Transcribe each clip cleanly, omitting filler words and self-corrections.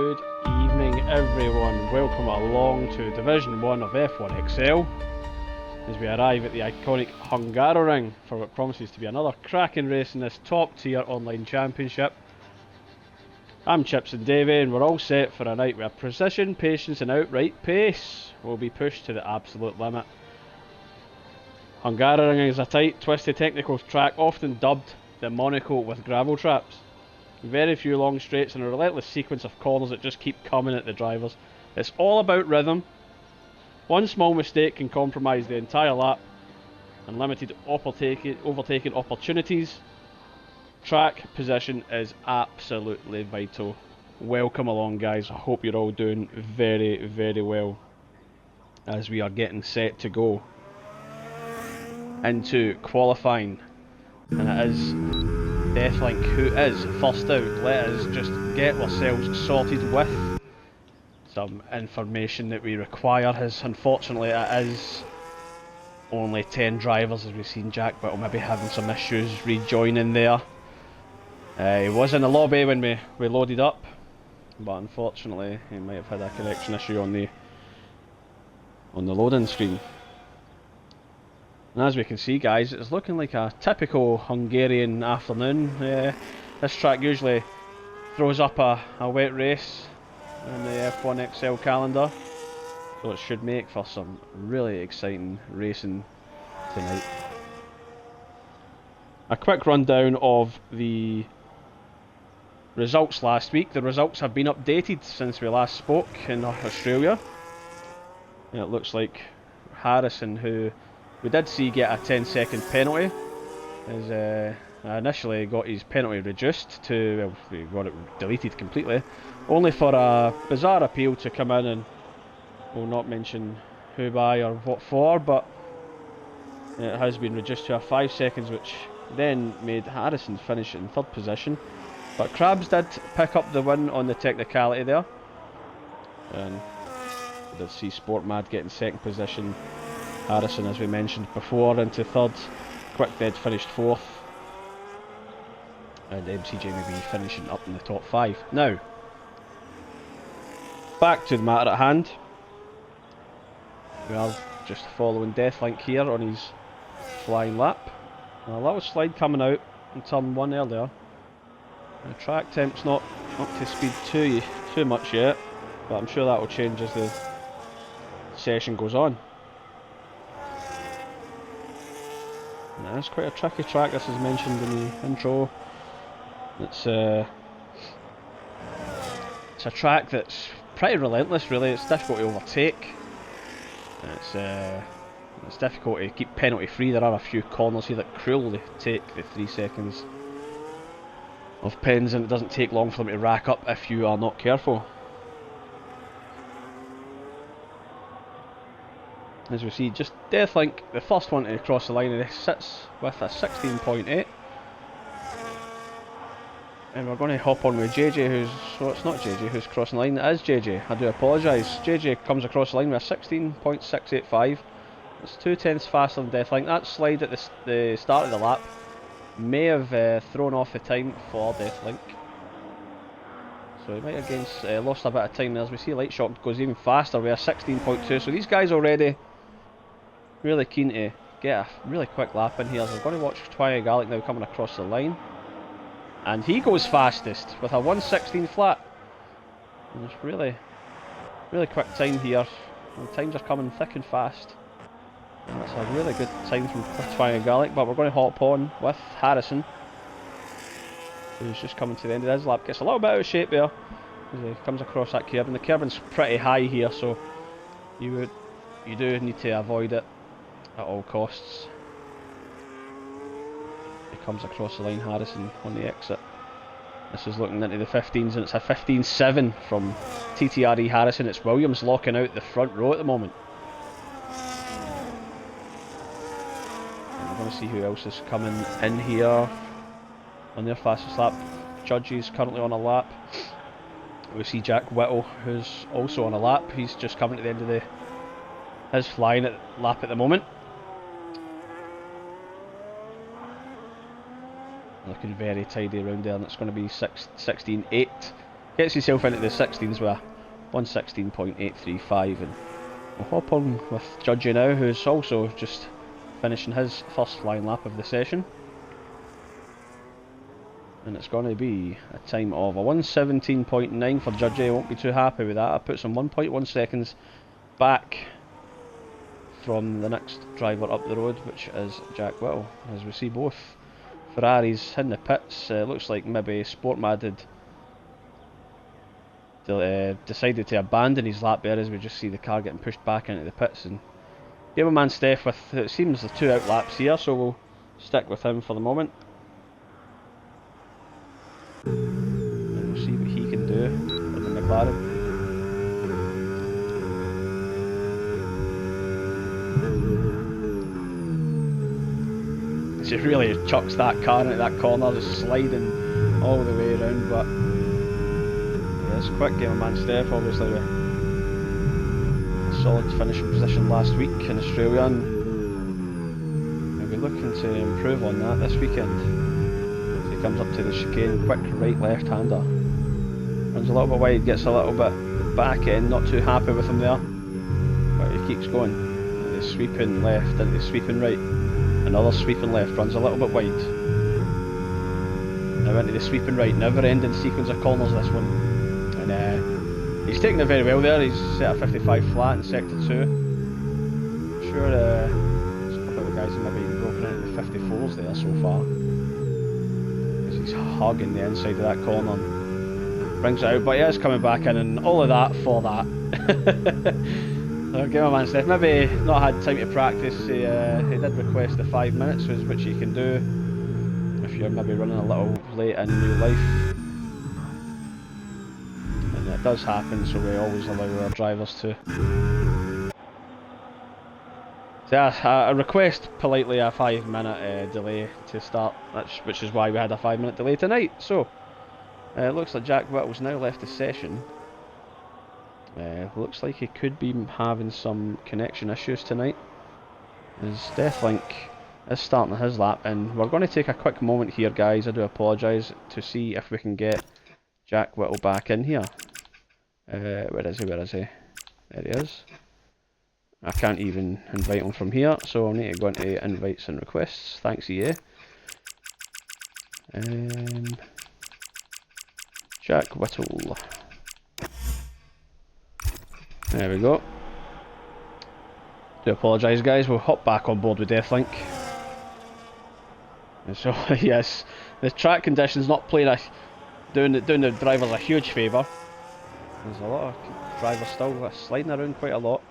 Good evening everyone, welcome along to Division 1 of F1XL as we arrive at the iconic Hungaroring for what promises to be another cracking race in this top tier online championship. I'm Chips and Davie and we're all set for a night where precision, patience and outright pace will be pushed to the absolute limit. Hungaroring is a tight, twisty technical track often dubbed the Monaco with gravel traps. Very few long straights and a relentless sequence of corners that just keep coming at the drivers. It's all about rhythm. One small mistake can compromise the entire lap and limited overtaking opportunities. Track position is absolutely vital. Welcome along guys, I hope you're all doing very, very well as we are getting set to go into qualifying, and it is Deathlink who is first out. Let us just get ourselves sorted with some information that we require, as unfortunately it is only 10 drivers, as we've seen Jack Whittle maybe having some issues rejoining there. He was in the lobby when we loaded up, but unfortunately he might have had a connection issue on the loading screen. And as we can see guys, it's looking like a typical Hungarian afternoon. This track usually throws up a wet race in the F1XL calendar, so it should make for some really exciting racing tonight. A quick rundown of the results last week. The results have been updated since we last spoke in Australia. And it looks like Harrison, who we did see get a 10-second penalty, as initially got his penalty reduced to, well, we got it deleted completely, only for a bizarre appeal to come in, and we'll not mention who by or what for, but it has been reduced to a 5 seconds, which then made Harrison finish in third position. But Krabs did pick up the win on the technicality there, and we did see Sportmad getting second position. Harrison, as we mentioned before, into third. Quick Dead finished fourth, and MCJMB finishing up in the top 5. Now, back to the matter at hand. We are just following Deathlink here on his flying lap. A little slide coming out in turn 1 earlier. The track temp's not up to speed too much yet, but I'm sure that will change as the session goes on. Now, it's quite a tricky track, this is mentioned in the intro. It's a track that's pretty relentless really. It's difficult to overtake. It's difficult to keep penalty free. There are a few corners here that cruelly take the 3 seconds of pens, and it doesn't take long for them to rack up if you are not careful. As we see, just Deathlink, the first one to cross the line, and he sits with a 16.8. And we're going to hop on with JJ, well, it's not JJ who's crossing the line, it is JJ, I do apologise. JJ comes across the line with a 16.685. It's 2/10 faster than Deathlink. That slide at the start of the lap may have thrown off the time for Deathlink. So he might have lost a bit of time there. As we see, Lightshock goes even faster with a 16.2. So these guys already really keen to get a really quick lap in here. So we're going to watch Twilight Gallic now coming across the line. And he goes fastest with a 1:16 flat. And it's really, really quick time here. And times are coming thick and fast. And that's a really good time from Twilight Gallic. But we're going to hop on with Harrison, who's just coming to the end of his lap. Gets a little bit out of shape there as he comes across that curb. And the curbing's pretty high here, so you do need to avoid it at all costs. He comes across the line, Harrison, on the exit. This is looking into the 15s, and it's a 15.7 from TTRE Harrison. It's Williams locking out the front row at the moment. And we're going to see who else is coming in here on their fastest lap. Judges currently on a lap. We see Jack Whittle, who's also on a lap. He's just coming to the end of his flying lap at the moment. Looking very tidy around there, and it's going to be 16.8 Gets himself into the 16s with a 1:16.835, and we'll hop on with Judgy now, who's also just finishing his first flying lap of the session. And it's going to be a time of a 1:17.9 for Judgy. I won't be too happy with that. I put some 1.1 seconds back from the next driver up the road, which is Jack Whittle. As we see both Ferraris in the pits, looks like maybe Sportmad had decided to abandon his lap there, as we just see the car getting pushed back into the pits. And give a man Steph with, it seems, the 2 out laps here, so we'll stick with him for the moment. And we'll see what he can do with the McLaren. He really chucks that car into that corner, just sliding all the way around, but yeah, it's quick. Game of man Steph, obviously with a solid finishing position last week in Australia, and we'll be looking to improve on that this weekend. As he comes up to the chicane, quick right left-hander, runs a little bit wide, gets a little bit back end, not too happy with him there, but he keeps going. And he's sweeping left into sweeping right. Another sweeping left, runs a little bit wide. Now into the sweeping right, never ending sequence of corners this one. And he's taking it very well there. He's set a 55 flat in sector 2. I'm sure there's a couple of the guys who maybe broken into the 54s there so far. As he's hugging the inside of that corner and brings it out, but he is coming back in, and all of that for that. So give him a man Steph, maybe not had time to practice. He did request the 5 minutes, which you can do if you're maybe running a little late in new life. And it does happen, so we always allow our drivers to. So I request politely a 5-minute delay to start, which is why we had a 5-minute delay tonight. So it looks like Jack Whittle's now left the session. Looks like he could be having some connection issues tonight, as Deathlink is starting his lap, and we're going to take a quick moment here, guys. I do apologise, to see if we can get Jack Whittle back in here. Where is he? There he is. I can't even invite him from here, so I'll need to go into invites and requests. Thanks, EA. Jack Whittle. There we go. Do apologise, guys. We'll hop back on board with Deathlink. And so yes, the track conditions not playing doing the drivers a huge favour. There's a lot of drivers still sliding around quite a lot.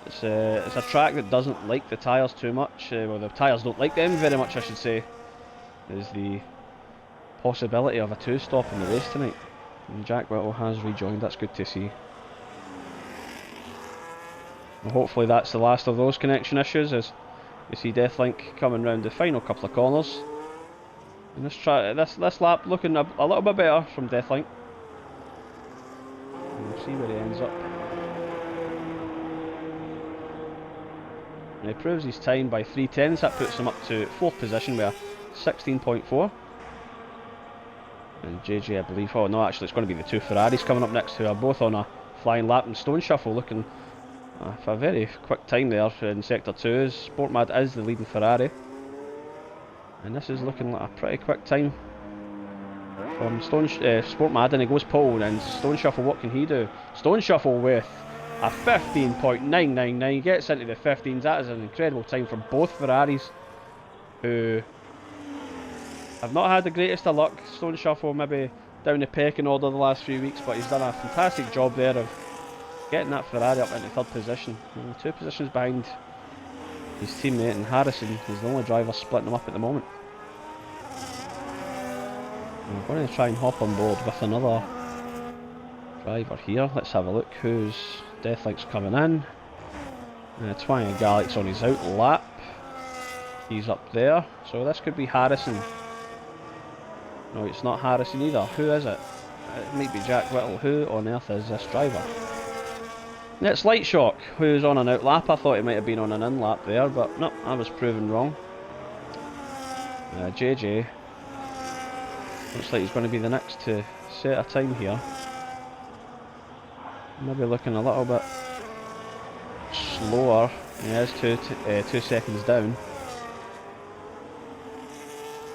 It's a track that doesn't like the tyres too much. Well, the tyres don't like them very much, I should say. There's the possibility of a 2-stop in the race tonight. And Jack Whittle has rejoined. That's good to see. And hopefully that's the last of those connection issues, as you see Deathlink coming round the final couple of corners. And this lap looking a little bit better from Deathlink. And we'll see where he ends up. And he proves his time by 3/10. That puts him up to 4th position with a 16.4. And JJ, I believe, oh no, actually it's going to be the 2 Ferraris coming up next, who are both on a flying lap, and Stone Shuffle looking for a very quick time there in sector 2. Sportmad is the leading Ferrari, and this is looking like a pretty quick time from Sportmad, and he goes pole, and Stone Shuffle, what can he do? Stone Shuffle with a 15.999 gets into the 15s. That is an incredible time for both Ferraris, who have not had the greatest of luck. Stone Shuffle maybe down the pecking order the last few weeks, but he's done a fantastic job there of getting that Ferrari up into 3rd position. 2 positions behind his teammate, and Harrison is the only driver splitting them up at the moment. And we're going to try and hop on board with another driver here. Let's have a look who's Deathlink's coming in. Twang Gallic's on his out lap. He's up there, so this could be Harrison. No, it's not Harrison either. Who is it? It might be Jack Whittle. Who on earth is this driver? It's Light Shock, who's on an out lap. I thought he might have been on an in lap there, but no, I was proven wrong. JJ looks like he's going to be the next to set a time here. Maybe looking a little bit slower. He is 2 seconds down.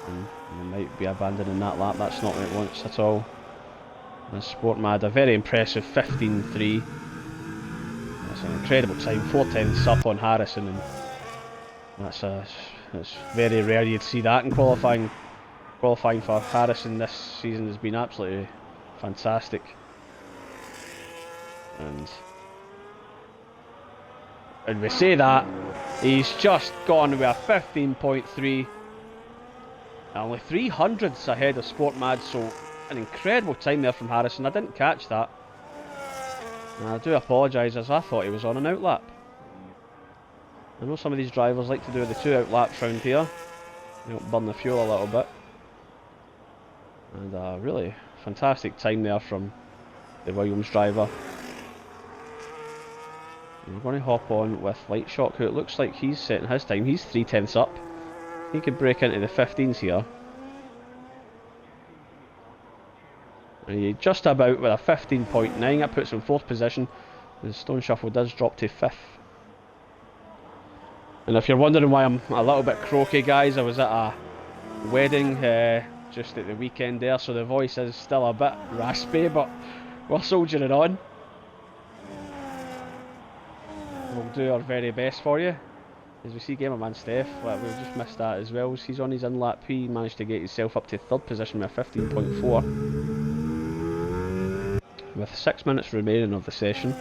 And he might be abandoning that lap. That's not what it wants at all. And Sportmad, a very impressive 15.3. That's an incredible time. 4/10ths up on Harrison, and it's very rare you'd see that in qualifying. Qualifying for Harrison this season has been absolutely fantastic. And we say that, he's just gone with a 15.3. Only 300ths ahead of Sportmad, so an incredible time there from Harrison. I didn't catch that. And I do apologise, as I thought he was on an outlap. I know some of these drivers like to do the 2 outlaps round here. They don't burn the fuel a little bit. And a really fantastic time there from the Williams driver. And we're going to hop on with Lightshock, who it looks like he's setting his time. He's 3/10ths up. He could break into the 15s here. And he just about with a 15.9. That puts him in 4th position. The Stone Shuffle does drop to 5th. And if you're wondering why I'm a little bit croaky, guys, I was at a wedding just at the weekend there, so the voice is still a bit raspy, but we're soldiering on. We'll do our very best for you. As we see Gamerman Steph, we've just missed that as well. He's on his in-lap. He managed to get himself up to 3rd position with a 15.4. With 6 minutes remaining of the session.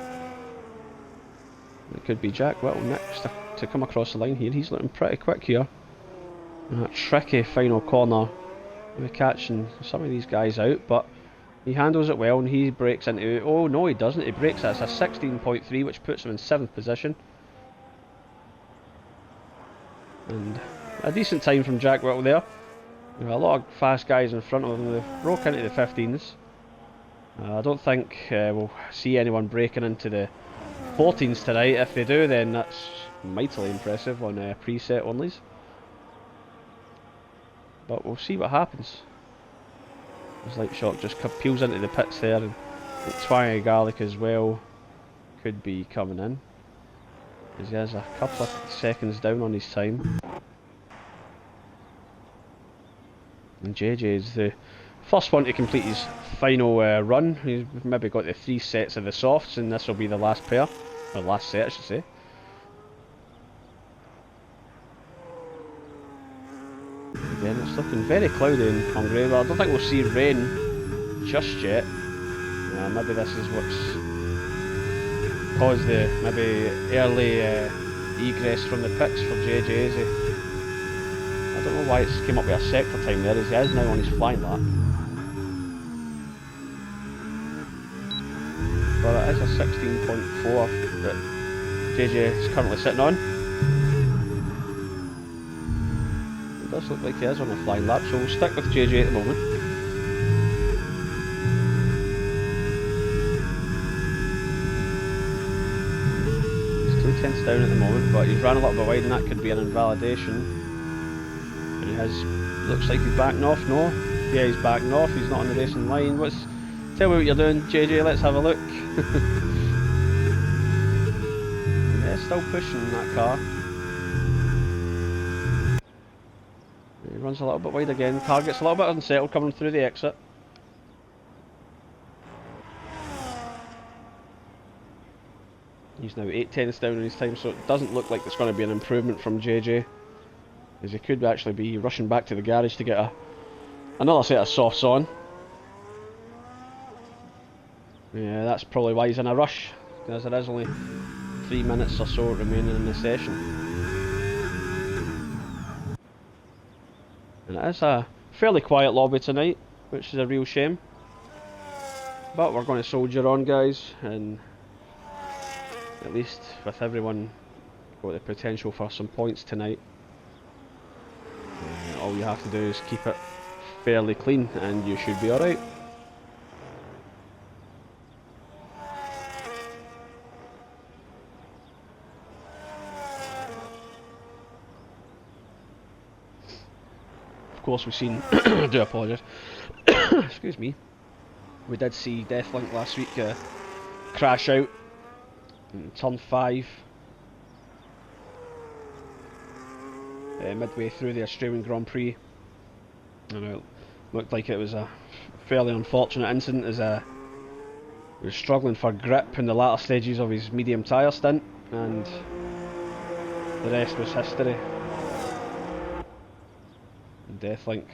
It could be Jack Whittle next to come across the line here. He's looking pretty quick here. And that tricky final corner. We're catching some of these guys out, but he handles it well and he breaks into... Oh no, he doesn't. He breaks it. It's a 16.3, which puts him in 7th position. And a decent time from Jack Whittle there. There are a lot of fast guys in front of him. They've broke into the 15s. I don't think we'll see anyone breaking into the 14s tonight. If they do, then that's mightily impressive on preset onlys. But we'll see what happens. As Lightshock just peels into the pits there, and Twangy Garlic as well could be coming in. As he has a couple of seconds down on his time. And JJ is the first one to complete his final run. He's maybe got the 3 sets of the softs, and this will be the last pair. Or last set, I should say. Again, it's looking very cloudy in Hungary, but I don't think we'll see rain just yet. Maybe this is what's caused the maybe early egress from the pits for JJ. I don't know why it's came up with a sector time there, as he is now on his flying lap. But it is a 16.4 that JJ is currently sitting on. It does look like he is on a flying lap, so we'll stick with JJ at the moment. He's 2/10ths down at the moment, but he's ran a little bit wide and that could be an invalidation. And he has, looks like he's backing off, no? Yeah, he's backing off, he's not on the racing line. Tell me what you're doing, JJ, let's have a look. Yeah, still pushing that car. He runs a little bit wide again. Car gets a little bit unsettled coming through the exit. He's now 8/10ths down in his time, so it doesn't look like there's going to be an improvement from JJ. As he could actually be rushing back to the garage to get another set of softs on. Yeah, that's probably why he's in a rush, because there is only 3 minutes or so remaining in the session. And it is a fairly quiet lobby tonight, which is a real shame. But we're going to soldier on, guys, and at least with everyone got the potential for some points tonight. All you have to do is keep it fairly clean and you should be alright. Of course we've seen, I do apologise, excuse me, We did see Deathlink last week crash out in turn 5. Midway through the Australian Grand Prix. And it looked like it was a fairly unfortunate incident as he was struggling for grip in the latter stages of his medium tyre stint, and the rest was history. And Deathlink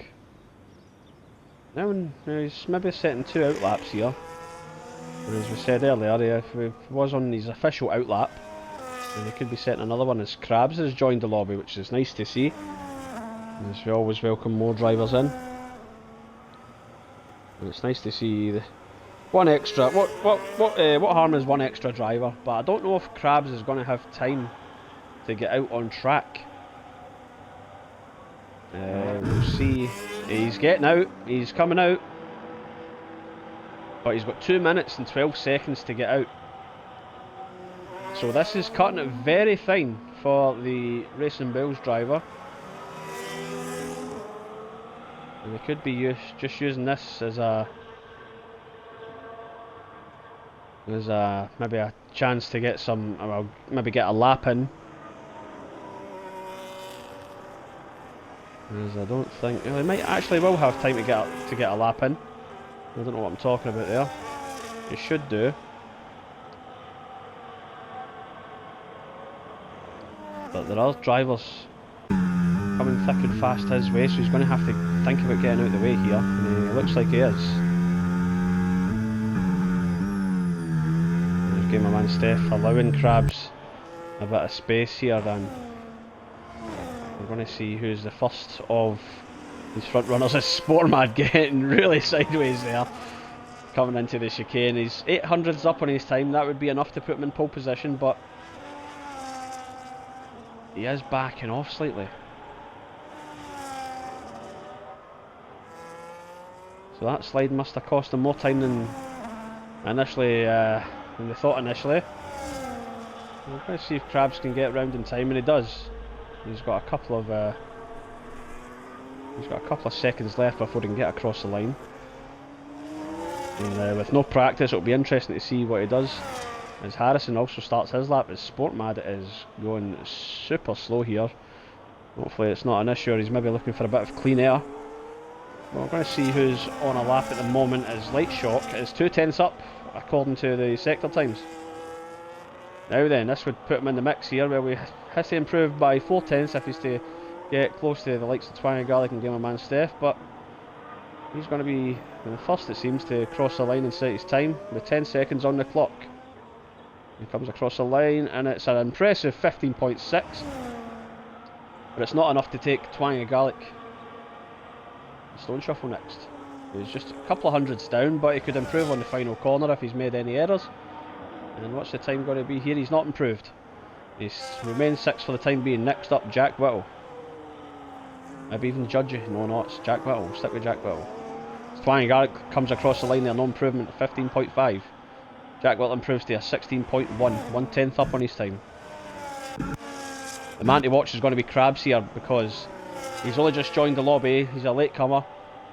now he's maybe setting 2 outlaps here, and as we said earlier, if he was on his official outlap, and he could be setting another one as Krabs has joined the lobby, which is nice to see, as we always welcome more drivers in. And it's nice to see the one extra. What harm is one extra driver? But I don't know if Krabs is going to have time to get out on track. We'll see. He's getting out. He's coming out. But he's got 2 minutes and 12 seconds to get out. So this is cutting it very fine for the Racing Bulls driver. And they could be just using this as maybe a chance to get some, well, maybe get a lap in. As I don't think, well, he might actually will have time to get a lap in. I don't know what I'm talking about there. He should do. But there are drivers coming thick and fast his way, so he's going to have to think about getting out of the way here, and he looks like he is. There's Gamer Man Steph allowing Krabs a bit of space here, then we're going to see who's the first of these front runners. Is Sportmad getting really sideways there, coming into the chicane. He's 800s up on his time, that would be enough to put him in pole position, but he is backing off slightly. So that slide must have cost him more time than initially, than they thought initially. We're going to see if Krabs can get around in time, and he does. He's got a couple of seconds left before he can get across the line. And with no practice, it'll be interesting to see what he does. As Harrison also starts his lap, as Sportmad is going super slow here. Hopefully it's not an issue, or he's maybe looking for a bit of clean air. Well, we're going to see who's on a lap at the moment. As Light Shock is 2/10 up according to the sector times. Now then, this would put him in the mix here, where we has to improve by 4/10 if he's to get close to the likes of Twang Garlic and Gamer Man Steph, but he's going to be the first, it seems, to cross the line and set his time with 10 seconds on the clock. He comes across the line and it's an impressive 15.6, but it's not enough to take Twang Garlic. Stone Shuffle next. He's just a couple of hundreds down, but he could improve on the final corner if he's made any errors. And what's the time going to be here? He's not improved. He's remains 6th for the time being. Next up, Jack Whittle. Maybe even Judgy. No, it's Jack Whittle. We'll stick with Jack Whittle. Twang Garlic comes across the line there, no improvement at 15.5. Jack Whittle improves to a 16.1, 1/10 up on his time. The man to watch is going to be Krabs here, because he's only just joined the lobby, he's a latecomer,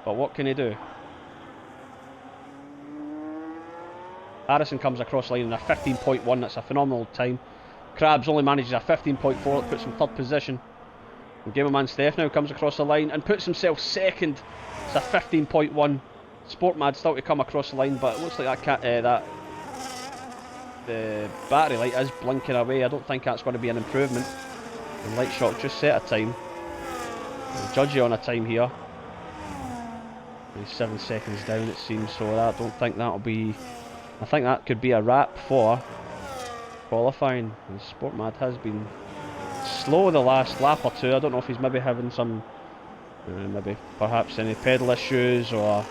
but what can he do? Harrison comes across the line in a 15.1, that's a phenomenal time. Krabs only manages a 15.4, that puts him 3rd position. And Gamerman Steph now comes across the line and puts himself 2nd, it's a 15.1. Sportmad still to come across the line, but it looks like the battery light is blinking away. I don't think that's going to be an improvement. And Light Shock just set a time. Judgy on a time here. He's 7 seconds down, it seems, so I don't think that'll be. I think that could be a wrap for qualifying. And Sportmad has been slow the last lap or two. I don't know if he's maybe having some, maybe perhaps any pedal issues or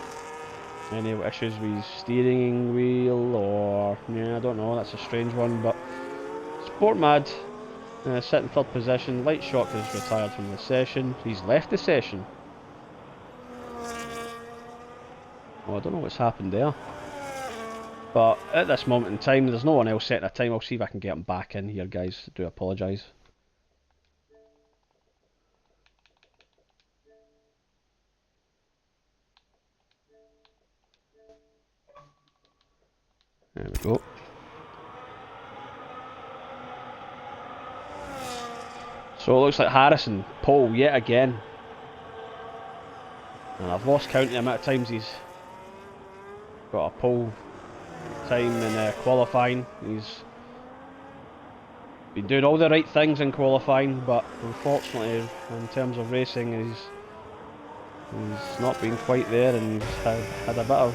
any issues with his steering wheel, or yeah, I don't know. That's a strange one. But Sportmad sitting 3rd position. Light Shock has retired from the session. He's left the session. Oh, I don't know what's happened there. But at this moment in time, there's no one else setting a time. I'll see if I can get him back in here, guys. I do apologise. There we go. So it looks like Harrison, pole yet again. And I've lost count of the amount of times he's got a pole time in qualifying. He's been doing all the right things in qualifying, but unfortunately in terms of racing he's not been quite there, and he's had a bit of,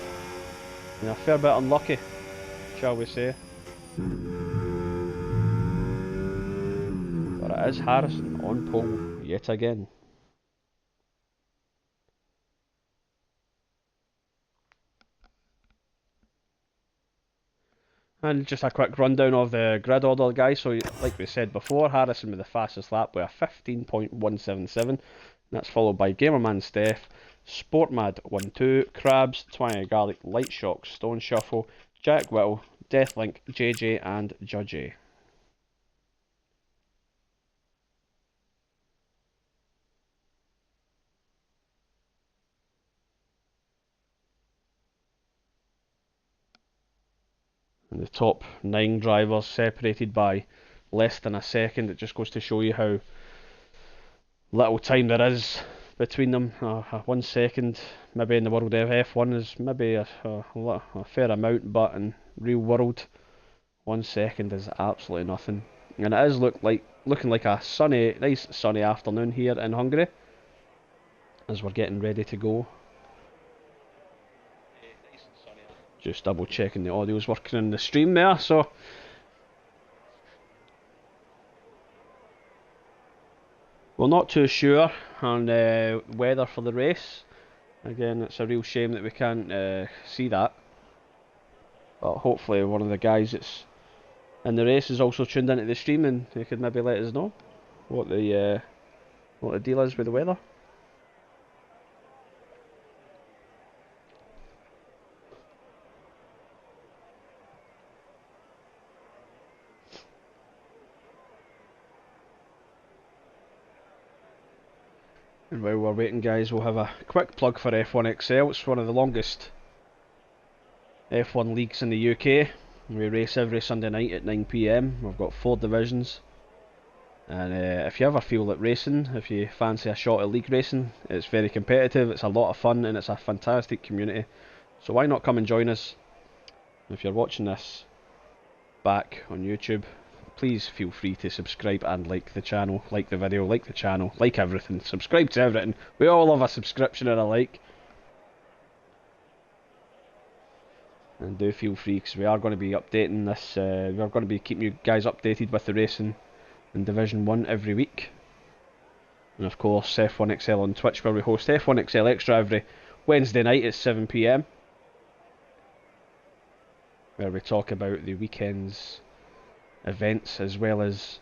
a fair bit unlucky, shall we say. But it is Harrison on pole yet again. And just a quick rundown of the grid order, guys. So, like we said before, Harrison with the fastest lap with a 15.177. That's followed by Gamerman Steph, Sportmad12, Krabs, Twang Garlic, Light Shock, Stone Shuffle, Jack Whittle, Deathlink, JJ, and Judgy. And the top 9 drivers separated by less than a second. It just goes to show you how little time there is between them. 1 second maybe in the world of F1 is maybe a fair amount, but in real world 1 second is absolutely nothing. And it is looking like a nice sunny afternoon here in Hungary as we're getting ready to go. Just double checking the audio's working in the stream there. So we're not too sure on weather for the race. Again, it's a real shame that we can't see that. But hopefully one of the guys that's in the race is also tuned into the stream, and they could maybe let us know what the deal is with the weather. And while we're waiting, guys, we'll have a quick plug for F1XL. It's one of the longest F1 leagues in the UK. We race every Sunday night at 9 PM. We've got 4 divisions. And if you ever feel like racing, if you fancy a shot at league racing, it's very competitive, it's a lot of fun, and it's a fantastic community. So why not come and join us? If you're watching this back on YouTube, please feel free to subscribe and like the channel, like the video, like the channel, like everything, subscribe to everything. We all love a subscription and a like. And do feel free, because we are going to be updating this, we are going to be keeping you guys updated with the racing in Division 1 every week. And of course F1XL on Twitch, where we host F1XL Extra every Wednesday night at 7 PM, where we talk about the weekend's events as well as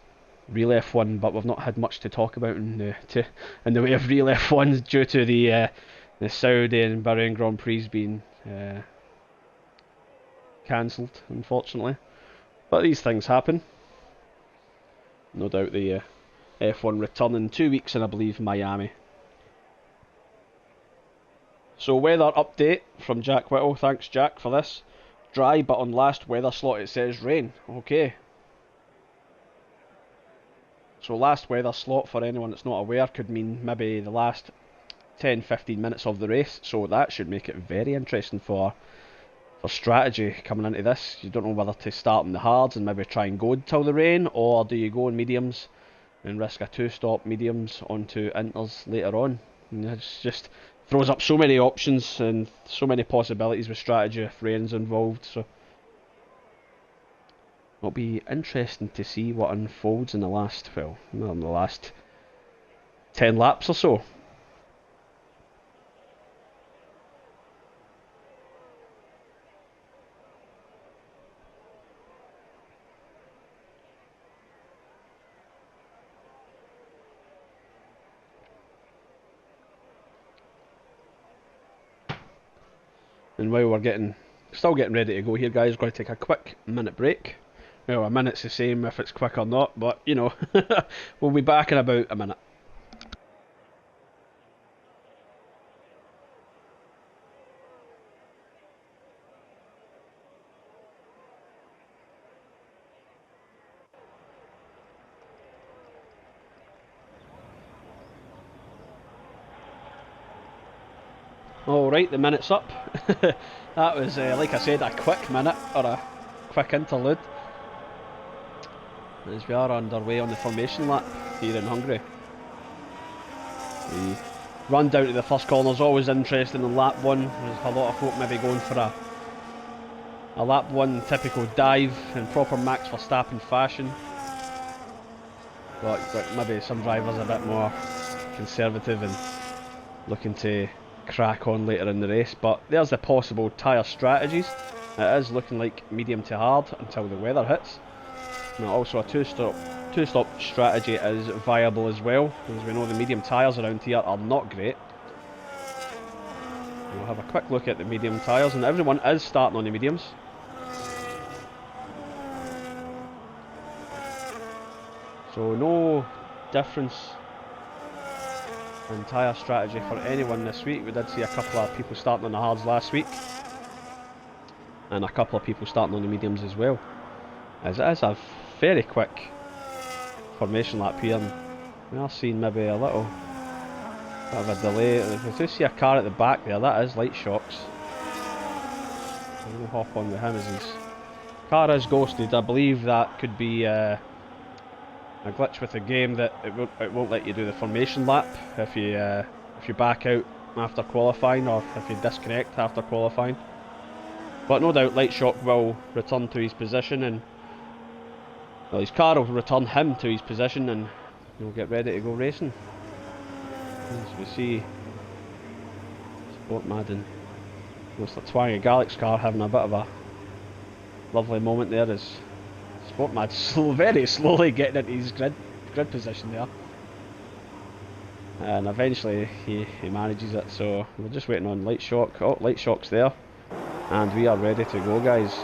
real F1, but we've not had much to talk about in the way of real F1 due to the Saudi and Bahrain Grand Prix being cancelled, unfortunately. But these things happen. No doubt the F1 return in 2 weeks in, I believe, Miami. So weather update from Jack Whittle. Thanks, Jack, for this. Dry, but on last weather slot it says rain. Okay. So last weather slot, for anyone that's not aware, could mean maybe the last 10-15 minutes of the race. So that should make it very interesting for strategy coming into this. You don't know whether to start in the hards and maybe try and go till the rain, or do you go in mediums and risk a 2-stop mediums onto inters later on. And it just throws up so many options and so many possibilities with strategy if rain's involved. So it'll be interesting to see what unfolds in the last, in the last 10 laps or so. And while we're still getting ready to go here, guys, we're going to take a quick minute break. Well, a minute's the same if it's quick or not, but you know, we'll be back in about a minute. Alright, the minute's up. That was, like I said, a quick minute, or a quick interlude. As we are underway on the formation lap here in Hungary. The run down to the first corner is always interesting in lap 1. There's a lot of folk maybe going for a lap 1 typical dive in proper Max Verstappen fashion. But maybe some drivers a bit more conservative and looking to crack on later in the race. But there's the possible tyre strategies. It is looking like medium to hard until the weather hits. Now also a two-stop strategy is viable as well, because we know the medium tyres around here are not great. We'll have a quick look at the medium tyres, and everyone is starting on the mediums. So no difference in tyre strategy for anyone this week. We did see a couple of people starting on the hards last week, and a couple of people starting on the mediums as well. As it is a very quick formation lap here, and we are seeing maybe a little bit of a delay. We do see a car at the back there, that is Light Shocks. I'm going to hop on with him as his car is ghosted. I believe that could be a glitch with the game, that it won't let you do the formation lap if you back out after qualifying, or if you disconnect after qualifying. But no doubt Light Shock will return to his position, and well, his car will return him to his position, and he'll get ready to go racing. As we see Sport Mad and looks like Twangy Garlic's car having a bit of a lovely moment there, as Sport Mad very slowly getting into his grid position there. And eventually he manages it, so we're just waiting on Light Shock. Oh, Light Shock's there. And we are ready to go, guys.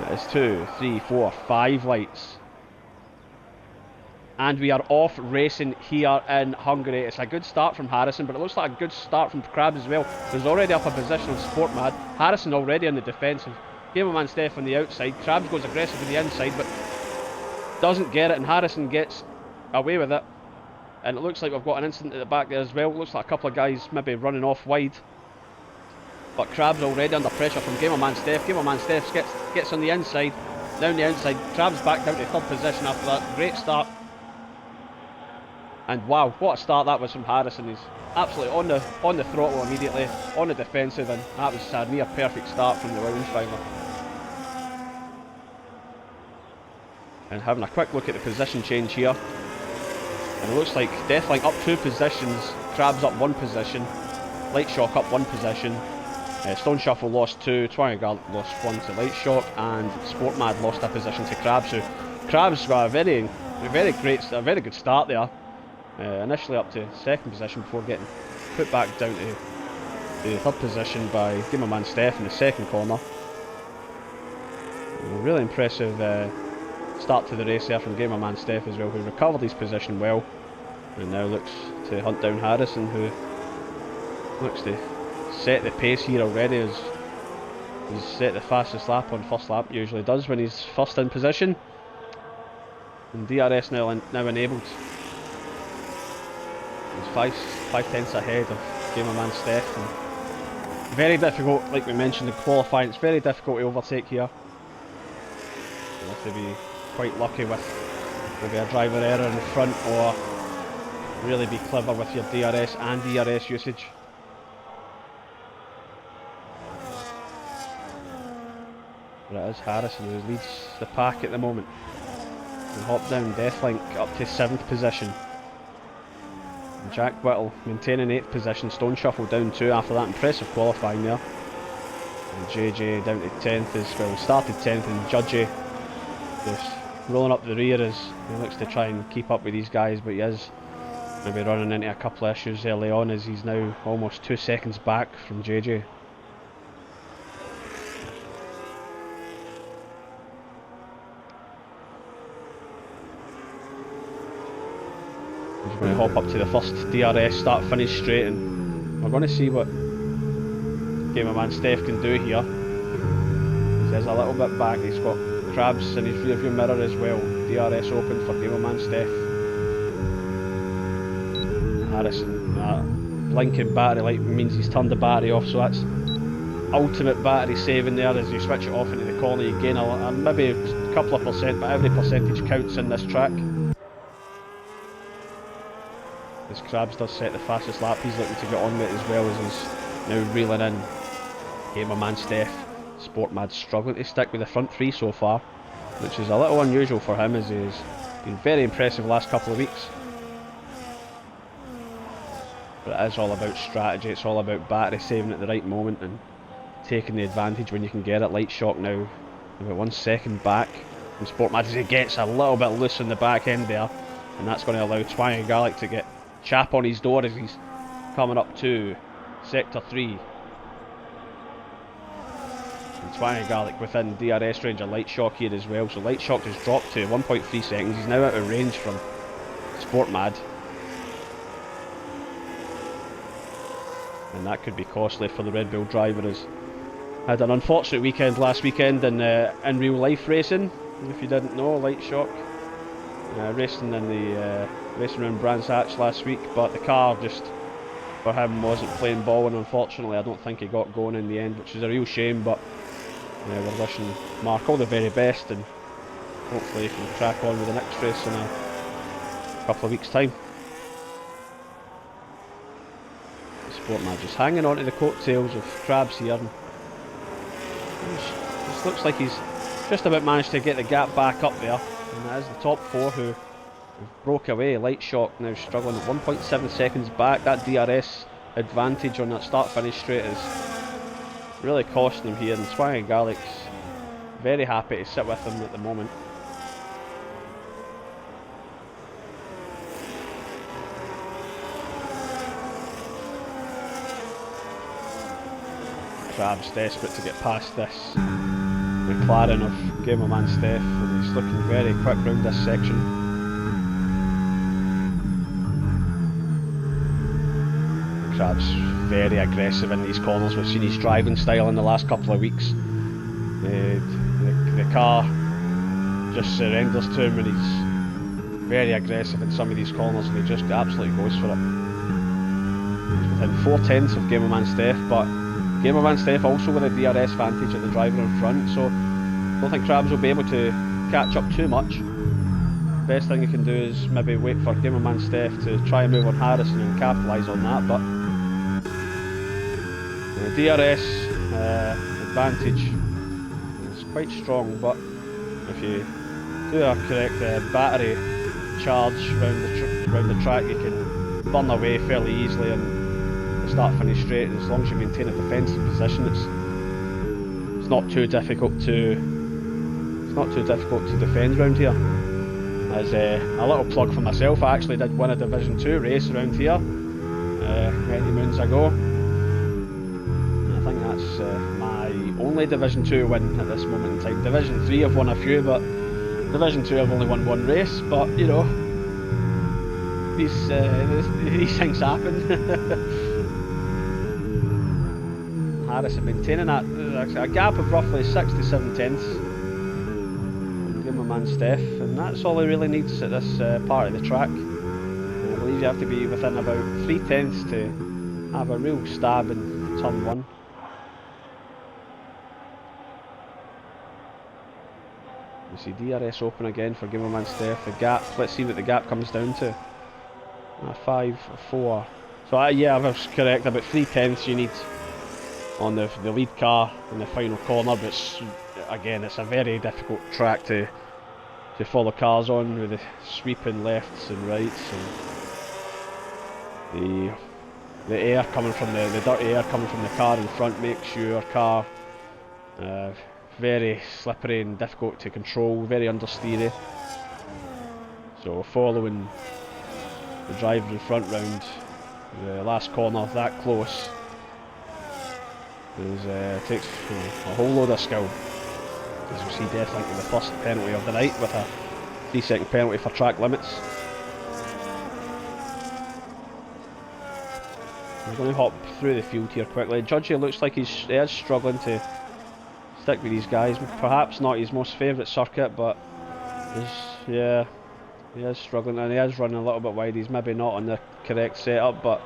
It is 2, 3, 4, 5 lights. And we are off racing here in Hungary. It's a good start from Harrison, but it looks like a good start from Krabs as well, who's already up a position on Sport Mad. Harrison already on the defensive. Gamerman Steph on the outside. Krabs goes aggressive on the inside, but doesn't get it, and Harrison gets away with it. And it looks like we've got an incident at the back there as well. It looks like a couple of guys maybe running off wide. But Krabs already under pressure from Gamerman Steph. Gamerman Steph gets on the inside, down the outside. Krabs back down to third position after that. Great start. And wow, what a start that was from Harrison. He's absolutely on the throttle immediately, on the defensive, and that was a near perfect start from the Williams driver. And having a quick look at the position change here, and it looks like Deathling up 2 positions, Krabs up 1 position, Light Shock up 1 position. Stone Shuffle lost 2, Twangy Garlic lost 1 to Light Shock, and Sport Mad lost a position to Krabs. So Krabs got a very good start there. Initially up to 2nd position before getting put back down to the 3rd position by Gamerman Steph in the 2nd corner. A really impressive start to the race there from Gamerman Steph as well, who recovered his position well, and now looks to hunt down Harrison, who looks to set the pace here already, as he's set the fastest lap on first lap, usually does when he's first in position. And DRS now enabled. He's 5 tenths ahead of Gamerman Steph, and very difficult, like we mentioned in qualifying, it's very difficult to overtake here. You have to be quite lucky with maybe a driver error in the front, or really be clever with your DRS and ERS usage. But it is Harrison who leads the pack at the moment. And hop down Deathlink up to 7th position. And Jack Whittle maintaining 8th position. Stone Shuffle down 2 after that impressive qualifying there. And JJ down to 10th as well. Started 10th, and Judgy just rolling up the rear as he looks to try and keep up with these guys, but he is maybe running into a couple of issues early on, as he's now almost 2 seconds back from JJ. He's going to hop up to the first DRS, start finish straight, and we're going to see what Gamerman Steph can do here. He's a little bit back, he's got Krabs in his rear view mirror as well. DRS open for Gamerman Steph. Harrison blinking battery light means he's turned the battery off, so that's ultimate battery saving there. As you switch it off into the corner, you gain maybe a couple of percent, but every percentage counts in this track. As Krabs does set the fastest lap, he's looking to get on with it as well, as he's now reeling in. Gamerman Steph, Sportmad struggling to stick with the front three so far, which is a little unusual for him, as he's been very impressive the last couple of weeks. But it is all about strategy, it's all about battery saving at the right moment and taking the advantage when you can get it. Light Shock now about 1 second back from Sportmad as he gets a little bit loose in the back end there, and that's going to allow Twang and Garlic to get chap on his door as he's coming up to Sector 3. And Twang and Garlic within DRS range of Light Shock here as well, so Light Shock has dropped to 1.3 seconds, he's now out of range from Sportmad. And that could be costly for the Red Bull driver, as had an unfortunate weekend last weekend in real life racing. If you didn't know, Light Shock racing in the racing around Brands Hatch last week, but the car just for him wasn't playing ball, and unfortunately I don't think he got going in the end, which is a real shame. But we're wishing Mark all the very best, and hopefully he can crack on with the next race in a couple of weeks' time. Sportman just hanging on to the coattails of Krabs here, and just looks like he's just about managed to get the gap back up there, and that is the top four who broke away. Light Shock now struggling at 1.7 seconds back. That DRS advantage on that start finish straight is really costing him here, and Twang and Garlic's very happy to sit with him at the moment. Krabs desperate to get past this McLaren of Gamerman Steph, and he's looking very quick round this section. Krabs very aggressive in these corners. We've seen his driving style in the last couple of weeks. The car just surrenders to him, and he's very aggressive in some of these corners, and he just absolutely goes for it. He's within 4/10 of Gamerman Steph, but Gamerman Steph also with a DRS advantage of the driver in front, so I don't think Krabs will be able to catch up too much. Best thing you can do is maybe wait for Gamerman Steph to try and move on Harrison and capitalise on that. But the DRS advantage is quite strong, but if you do a correct battery charge around the track, you can burn away fairly easily and start finish straight. As long as you maintain a defensive position, it's not too difficult to defend around here. As a little plug for myself, I actually did win a Division 2 race around here many moons ago. And I think that's my only Division 2 win at this moment in time. Division 3 I've won a few, but Division 2 I've only won one race. But you know, these things happen. Harrison maintaining a gap of roughly 6 to 7 tenths. Give my man Steph, and that's all he really needs at this part of the track. And I believe you have to be within about 3 tenths to have a real stab in turn 1. You see DRS open again for Gamerman Steph. The gap, let's see what the gap comes down to. 5, 4. So yeah, I was correct, about 3 tenths you need on the lead car in the final corner, but again it's a very difficult track to follow cars on, with the sweeping lefts and rights, and the air coming from the dirty air coming from the car in front makes your car very slippery and difficult to control, very understeery. So following the driver in front round the last corner that close takes a whole load of skill. As we see Deathlink with the first penalty of the night, with a 3-second penalty for track limits. I'm going to hop through the field here quickly. Judgy looks like he is struggling to stick with these guys. Perhaps not his most favourite circuit, but he is struggling, and he is running a little bit wide. He's maybe not on the correct setup, but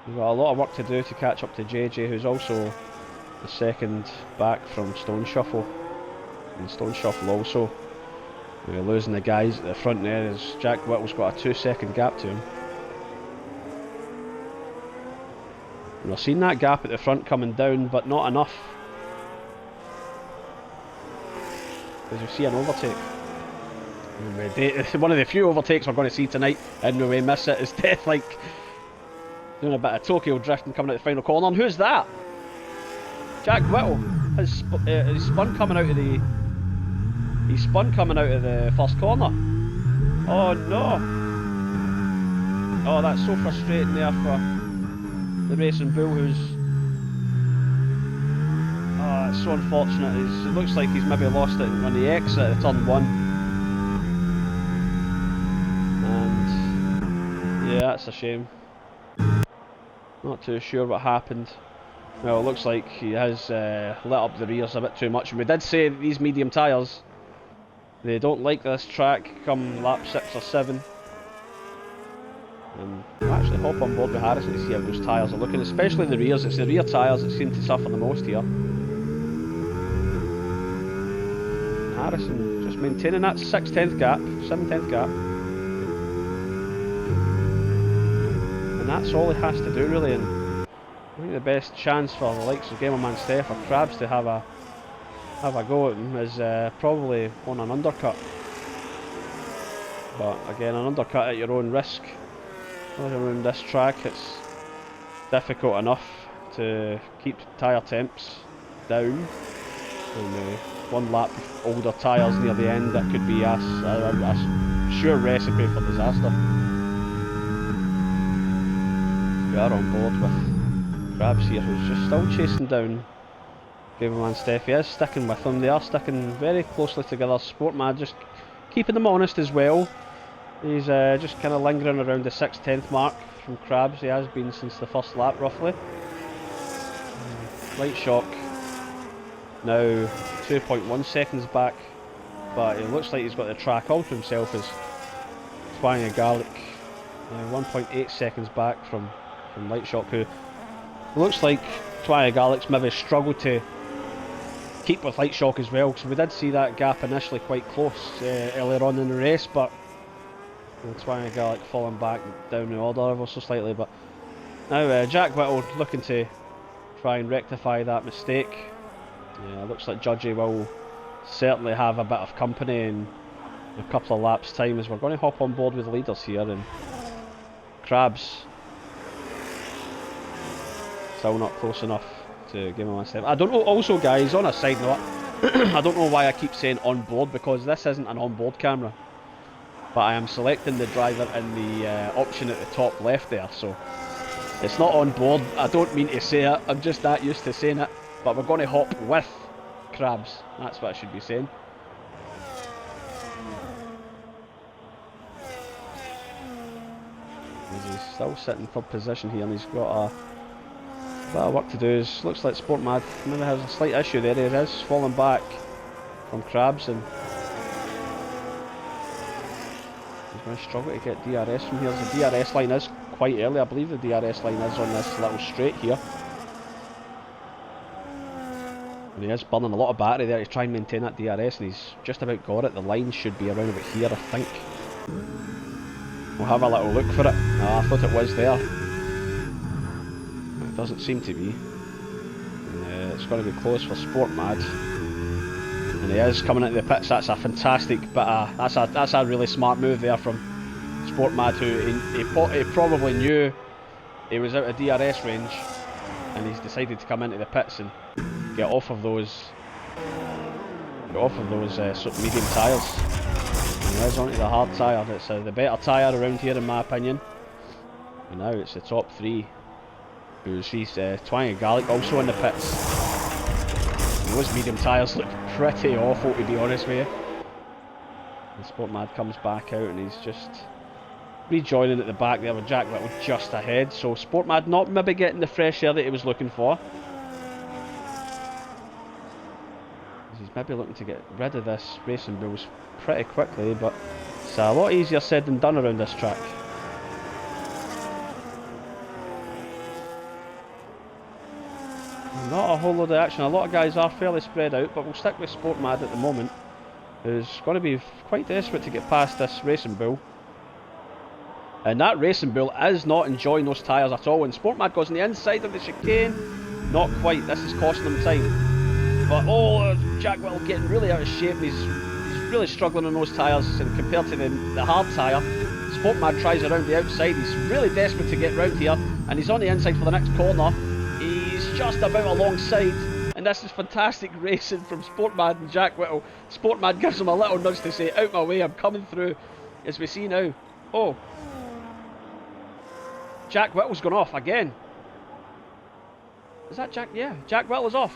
We've got a lot of work to do to catch up to JJ, who's also the second back from Stone Shuffle. And Stone Shuffle also, we're losing the guys at the front there as Jack Whittle's got a 2-second gap to him. And we're seeing that gap at the front coming down, but not enough. As you see an overtake. One of the few overtakes we're going to see tonight, and we miss it, is Death like doing a bit of Tokyo drifting coming out the final corner. And who's that? Jack Whittle has spun coming out of the. He spun coming out of the first corner. Oh no! Oh, that's so frustrating there for the Racing Bull, who's. Oh, it's so unfortunate. It looks like he's maybe lost it on the exit at turn 1. And yeah, that's a shame. Not too sure what happened. Well, it looks like he has lit up the rears a bit too much. And we did say that these medium tyres, they don't like this track come lap 6 or 7. And I'll actually hop on board with Harrison to see how those tyres are looking, especially the rears. It's the rear tyres that seem to suffer the most here. Harrison just maintaining that 6/10 gap, 7/10 gap. And that's all he has to do really. And I think the best chance for the likes of Gamerman Steph or Krabs to have a go at him is probably on an undercut. But again, an undercut at your own risk. Around this track, it's difficult enough to keep tyre temps down. And one lap older tyres near the end, that could be a sure recipe for disaster. We are on board with Krabs here, who's just still chasing down Gamerman Steph. He is sticking with them. They are sticking very closely together. Sportmad just keeping them honest as well. He's just kind of lingering around the 6/10 mark from Krabs. He has been since the first lap roughly. Light Shock now 2.1 seconds back, but it looks like he's got the track all to himself as Twang and Garlic 1.8 seconds back from Light Shock, who looks like Twang and Garlic's maybe struggled to keep with Light Shock as well, because we did see that gap initially quite close earlier on in the race, but Twang and Garlic falling back down the order ever so slightly. But now Jack Whittle looking to try and rectify that mistake. Yeah, it looks like Judgy will certainly have a bit of company in a couple of laps time, as we're going to hop on board with the leaders here. And Krabs still not close enough to give him a step. I don't know, also guys, on a side note, I don't know why I keep saying on board, because this isn't an on board camera, but I am selecting the driver in the option at the top left there, so it's not on board. I don't mean to say it, I'm just that used to saying it. But we're going to hop with Krabs, that's what I should be saying. He's still sitting in third position here, and he's got a bit of work to do. Looks like Sportmad maybe has a slight issue there. He is falling back from Krabs, and he's going to struggle to get DRS from here. The DRS line is quite early. I believe the DRS line is on this little straight here. And he is burning a lot of battery there to try and maintain that DRS, and he's just about got it. The line should be around about here, I think. We'll have a little look for it. I thought it was there. It doesn't seem to be. It's going to be close for Sportmad. And he is coming into the pits. That's a fantastic bit of, that's a really smart move there from Sportmad, who he probably knew he was out of DRS range, and he's decided to come into the pits and get off of those sort of medium tyres. And he is onto the hard tyre. It's the better tyre around here in my opinion. And now it's the top 3. Who sees Twang and Garlic also in the pits. And those medium tyres look pretty awful, to be honest with you. And Sportmad comes back out, and he's just rejoining at the back there with Jack Whittle just ahead. So Sportmad not maybe getting the fresh air that he was looking for. He's maybe looking to get rid of this Racing Bulls pretty quickly, but it's a lot easier said than done around this track. Not a whole load of action. A lot of guys are fairly spread out, but we'll stick with Sportmad at the moment, who's going to be quite desperate to get past this Racing Bull. And that Racing Bull is not enjoying those tyres at all. When Sportmad goes on the inside of the chicane, not quite. This is costing him time. But oh, Jack Whittle getting really out of shape. He's really struggling on those tyres, and compared to the hard tyre, Sportmad tries around the outside. He's really desperate to get round here, and he's on the inside for the next corner. He's just about alongside, and this is fantastic racing from Sportmad and Jack Whittle. Sportmad gives him a little nudge to say, out my way, I'm coming through, as we see now. Oh, Jack Whittle's gone off again. Is that Jack? Yeah, Jack Whittle's off.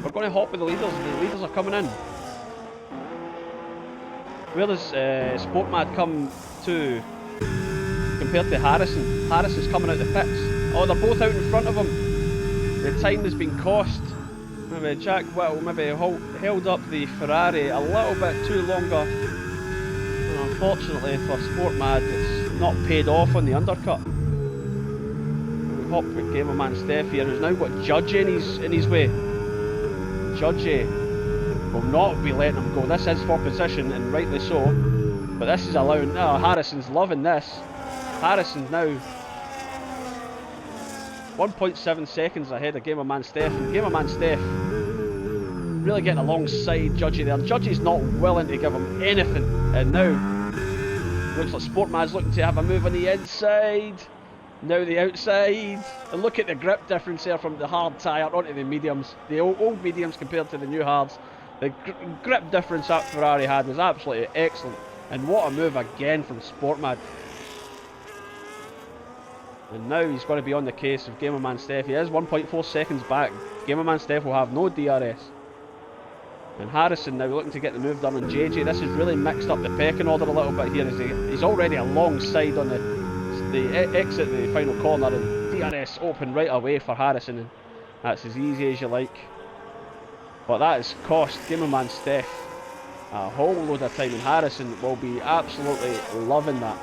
We're going to hop with the leaders. The leaders are coming in. Where does Sportmad come to compared to Harrison? Harrison's coming out the pits. Oh, they're both out in front of him. The time has been cost. Maybe Jack Whittle held up the Ferrari a little bit too longer. And unfortunately for Sportmad, it's not paid off on the undercut. We hop with Gamerman Steph here, who's now got Judgy in his way. Judgy will not be letting him go. This is for position, and rightly so. But this is allowing... Oh, Harrison's loving this. Harrison's now 1.7 seconds ahead of Gamerman Steph. And Gamerman Steph really getting alongside Judgy there. Judgy's not willing to give him anything. And now, looks like Sportmad's looking to have a move on the inside. Now the outside, and look at the grip difference there from the hard tyre onto the mediums, the old mediums compared to the new hards. The grip difference that Ferrari had was absolutely excellent, and what a move again from Sportmad. And now he's going to be on the case of Gamerman Steph. He is 1.4 seconds back. Gamerman Steph will have no DRS. And Harrison now looking to get the move done on JJ. This has really mixed up the pecking order a little bit here, as he's already alongside on the exit the final corner, and DRS open right away for Harrison, and that's as easy as you like. But that has cost Gamerman Steph a whole load of time, and Harrison will be absolutely loving that.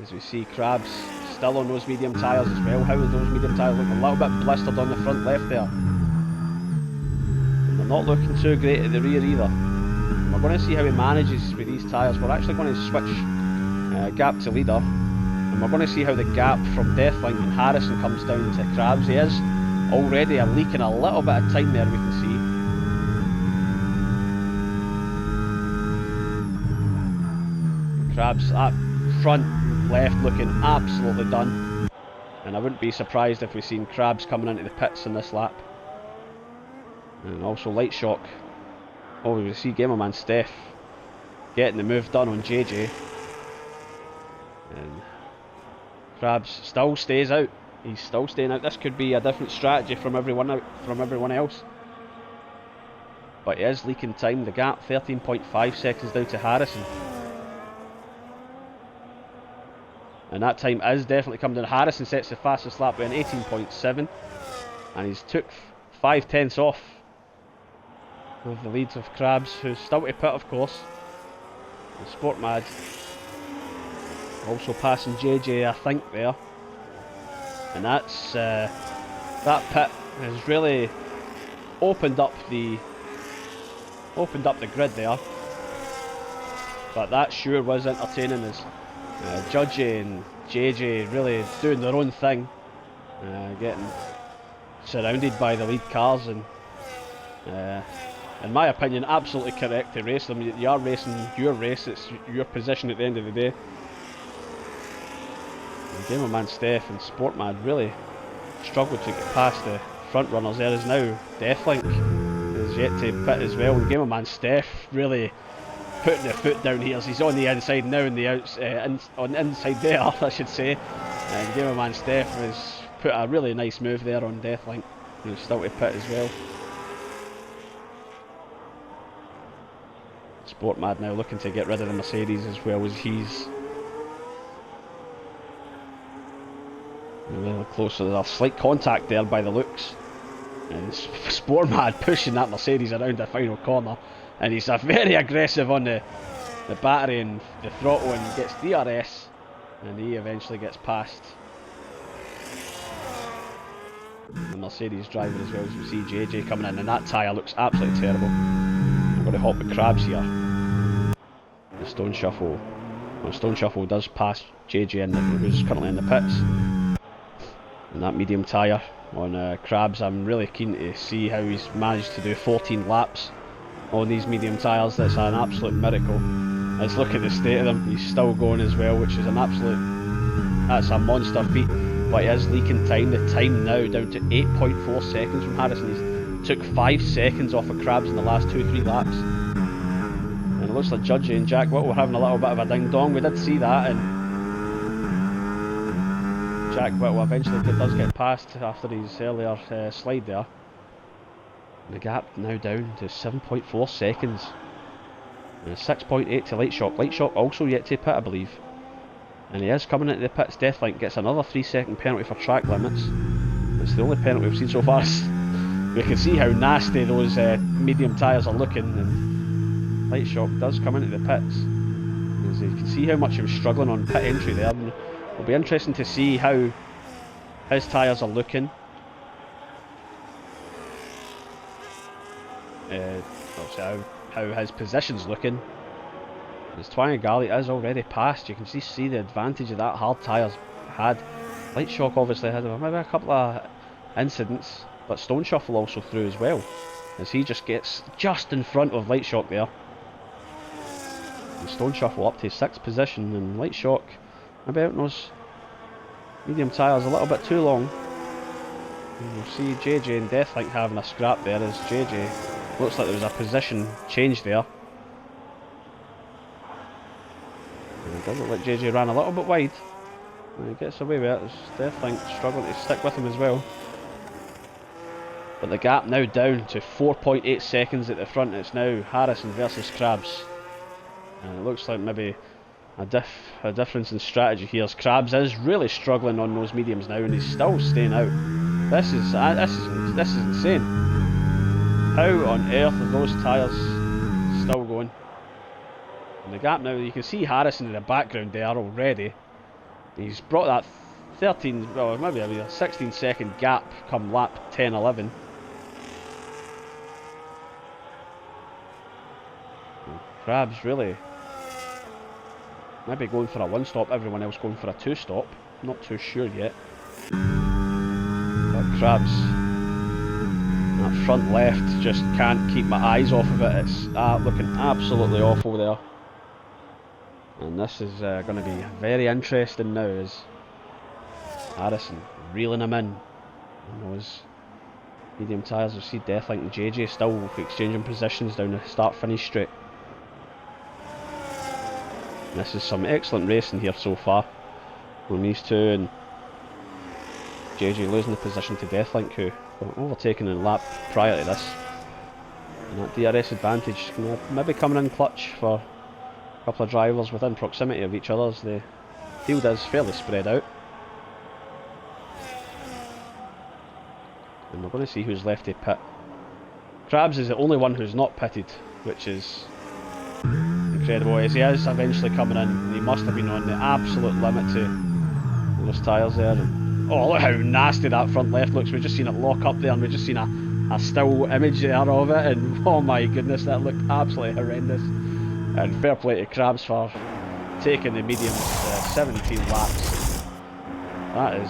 As we see Krabs still on those medium tyres as well. How are those medium tyres looking? A little bit blistered on the front left there. And they're not looking too great at the rear either. We're going to see how he manages with these tyres. We're actually going to switch gap to leader, and we're going to see how the gap from Deathlink and Harrison comes down to Krabs. He is already leaking a little bit of time there, we can see. Krabs up front left looking absolutely done, and I wouldn't be surprised if we've seen Krabs coming into the pits in this lap. And also Light Shock. Oh, we see Gamerman Steph getting the move done on JJ, and Krabs still stays out. He's still staying out. This could be a different strategy from everyone else, but he is leaking time. The gap 13.5 seconds down to Harrison, and that time is definitely coming down. Harrison sets the fastest lap with an 18.7, and he's took 5/10 off of the leads of Krabs, who's still to pit, of course. And Sportmad also passing JJ, I think, there. And that's that pit has really opened up the grid there. But that sure was entertaining, as Judgy and JJ really doing their own thing, getting surrounded by the lead cars, and in my opinion, absolutely correct to race them. You are racing your race, it's your position at the end of the day. And Gamerman Steph and Sportmad really struggled to get past the front runners. There is now Deathlink is yet to pit as well, and Gamerman Steph really putting the foot down here as he's on the inside now, and the on the inside there, I should say. And Gamerman Steph has put a really nice move there on Deathlink, who's still to pit as well. Sportmad now looking to get rid of the Mercedes as well, as he's a little closer. There's a slight contact there by the looks, and Sportmad pushing that Mercedes around the final corner, and he's very aggressive on the battery and the throttle, and gets DRS, and he eventually gets past the Mercedes driver as well, as we see JJ coming in, and that tyre looks absolutely terrible. I'm going to hop with Crabs here. The Stone Shuffle. Well, Stone Shuffle does pass JJ who's currently in the pits. And that medium tyre on Crabs, I'm really keen to see how he's managed to do 14 laps on these medium tyres. That's an absolute miracle. Let's look at the state of them. He's still going as well, which is an absolute, that's a monster feat. But he is leaking time. The time now down to 8.4 seconds from Harrison. He's took 5 seconds off of Crabs in the last 2-3 laps. And it looks like Judgy and Jack Whittle were having a little bit of a ding dong. We did see that, and Jack Whittle eventually does get past after his earlier slide there. The gap now down to 7.4 seconds. 6.8 to Lightshock. Lightshock also yet to pit, I believe. And he is coming into the pits. Deathlink gets another 3-second penalty for track limits. It's the only penalty we've seen so far. We can see how nasty those medium tyres are looking, and Lightshock does come into the pits. As you can see how much he was struggling on pit entry there. And it'll be interesting to see how his tyres are looking. Obviously how his position's looking. As Twang Gali is already passed, you can see the advantage of that hard tyres had. Lightshock obviously had maybe a couple of incidents, but Stone Shuffle also through as well, as he just gets just in front of Lightshock there. And Stone Shuffle up to 6th position, and Lightshock maybe out those medium tyres a little bit too long. And we'll see JJ and Deathlink having a scrap there, as JJ looks like there was a position change there. And it does look like JJ ran a little bit wide. And he gets away with it. There's Deathlink struggling to stick with him as well. But the gap now down to 4.8 seconds at the front. It's now Harrison versus Crabs. And it looks like maybe a difference in strategy here, as Crabs is really struggling on those mediums now, and he's still staying out. This is insane. How on earth are those tyres still going? And the gap now, you can see Harrison in the background there already. He's brought that 13, well maybe a 16-second gap come lap 10-11. Crabs really maybe going for a 1-stop, everyone else going for a 2-stop. Not too sure yet. But Crabs, that front left, just can't keep my eyes off of it. It's looking absolutely awful there. And this is going to be very interesting now, as Harrison reeling him in on those medium tyres. We see Deathlink and JJ still exchanging positions down the start-finish straight. And this is some excellent racing here so far from these two, and JJ losing the position to Deathlink, who got overtaken in the lap prior to this. And that DRS advantage maybe coming in clutch for a couple of drivers within proximity of each other, as the field is fairly spread out. And we're going to see who's left to pit. Crabs is the only one who's not pitted, which is incredible, as he is eventually coming in. He must have been on the absolute limit to those tyres there. And oh, look how nasty that front left looks. We've just seen it lock up there, and we've just seen a still image there of it, and oh my goodness, that looked absolutely horrendous. And fair play to Crabs for taking the mediums 17 laps. That is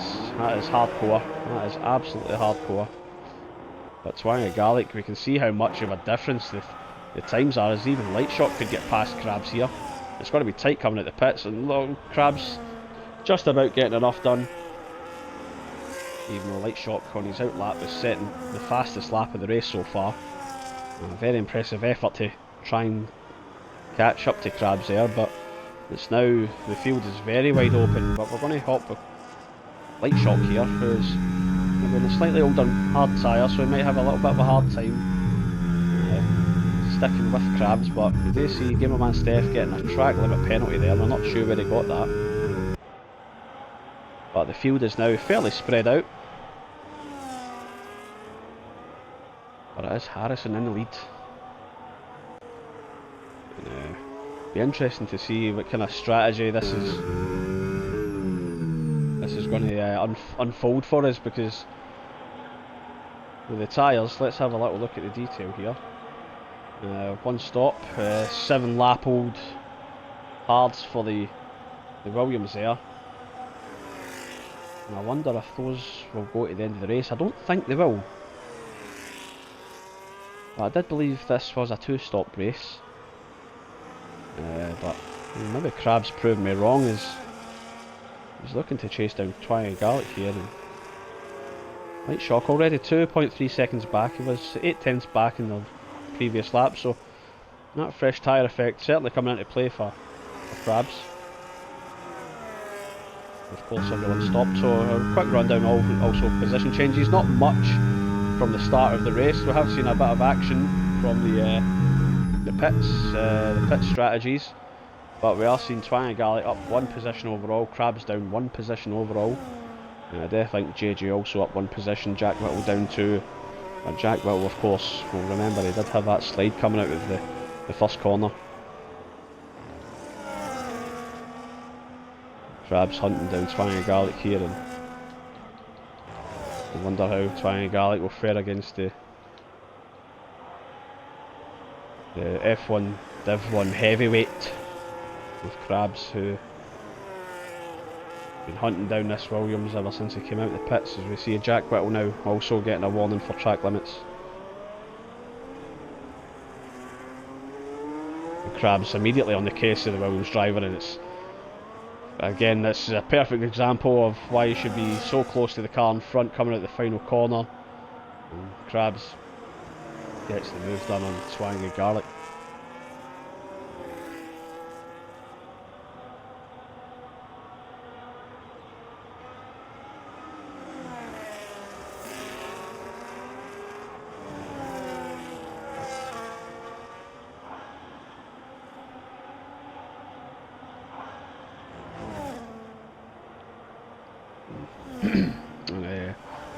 hardcore. That is absolutely hardcore. But Twang Garlic, we can see how much of a difference the times are, as even Lightshock could get past Crabs here. It's going to be tight coming at the pits, and look, Crabs just about getting enough done. Even though Lightshock on his out lap is setting the fastest lap of the race so far. A very impressive effort to try and catch up to Crabs there, but it's now, the field is very wide open. But we're going to hop with Lightshock here, who's maybe on a slightly older hard tyre, so he might have a little bit of a hard time sticking with Crabs. But we do see Gamerman Steph getting a track limit penalty there. We're not sure where he got that. But the field is now fairly spread out. But it is Harrison in the lead. Be interesting to see what kind of strategy this is going to unfold for us, because with the tyres. Let's have a little look at the detail here. One stop, 7 lap old hards for the Williams there. And I wonder if those will go to the end of the race. I don't think they will. But I did believe this was a 2-stop race. But maybe Crab's proved me wrong. He's looking to chase down Twang and Garlic here. And Light Shock already 2.3 seconds back. He was 8 tenths back in the previous lap, so that fresh tyre effect certainly coming into play for Crabs. Of course, everyone stopped, so a quick rundown. Also position changes, not much from the start of the race. We have seen a bit of action from the pit strategies, but we are seeing Twang and Garlic up 1 position overall, Crabs down 1 position overall. And I do think JJ also up 1 position, Jack Whittle down 2. And Jack Whittle, of course, will remember he did have that slide coming out of the first corner. Crabs hunting down Twang and Garlic here, and I wonder how Twang and Garlic will fare against the F1 Div 1 heavyweight with Crabs, who been hunting down this Williams ever since he came out of the pits. As we see Jack Whittle now also getting a warning for track limits. And Crabs immediately on the case of the Williams driver, and it's again, this is a perfect example of why you should be so close to the car in front coming out the final corner. And Crabs gets the move done on Twang and Garlic.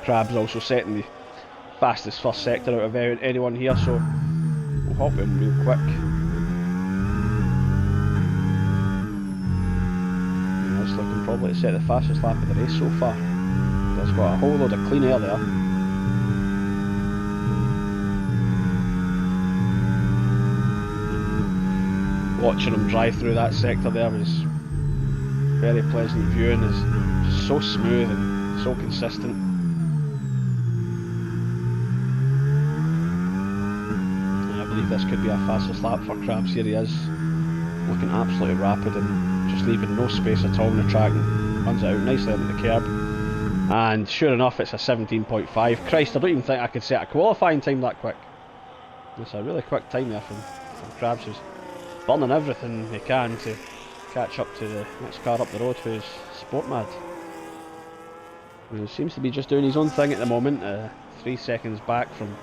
Crabs also setting the fastest first sector out of anyone here, so we'll hop in real quick. He's looking probably to set the fastest lap of the race so far. He's got a whole load of clean air there. Watching him drive through that sector there was very pleasant viewing. Is just so smooth and so consistent. This could be our fastest lap for Crabs. Here he is, looking absolutely rapid and just leaving no space at all in the track, and runs it out nicely into the curb. And sure enough, it's a 17.5. Christ, I don't even think I could set a qualifying time that quick. It's a really quick time there from Crabs, who's burning everything he can to catch up to the next car up the road, who's Sport Mad. He seems to be just doing his own thing at the moment, 3 seconds back from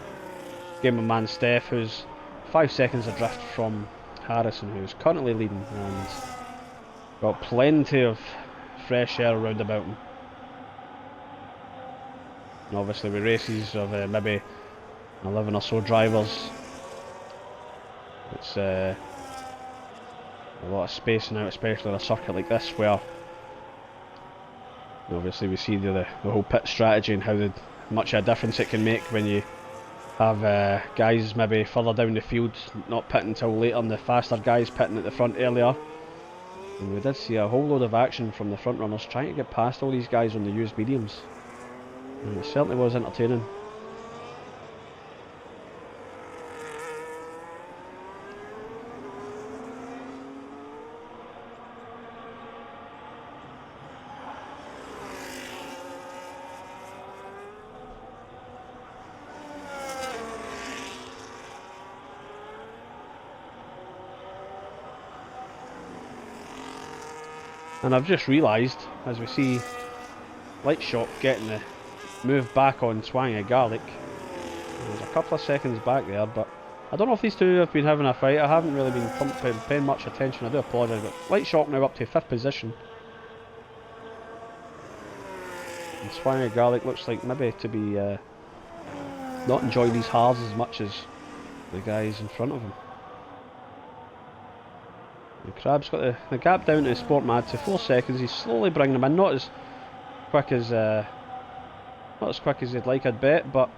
Gamer Man Steph, who's 5 seconds adrift from Harrison, who's currently leading, and got plenty of fresh air around about him. And obviously with races of maybe 11 or so drivers, it's a lot of space now, especially on a circuit like this, where obviously we see the whole pit strategy and how much of a difference it can make when you have guys maybe further down the field not pitting until later, and the faster guys pitting at the front earlier. And we did see a whole load of action from the front runners trying to get past all these guys on the used mediums, and it certainly was entertaining. And I've just realised, as we see Light Shock getting the move back on Twang and Garlic, there's a couple of seconds back there, but I don't know if these two have been having a fight. I haven't really been paying much attention, I do apologise, but Light Shock now up to 5th position. And Twang and Garlic looks like maybe to be not enjoying these hards as much as the guys in front of him. And Crab's got the gap down to Sport Mad to 4 seconds. He's slowly bringing them in, not as quick as he'd like, I'd bet, but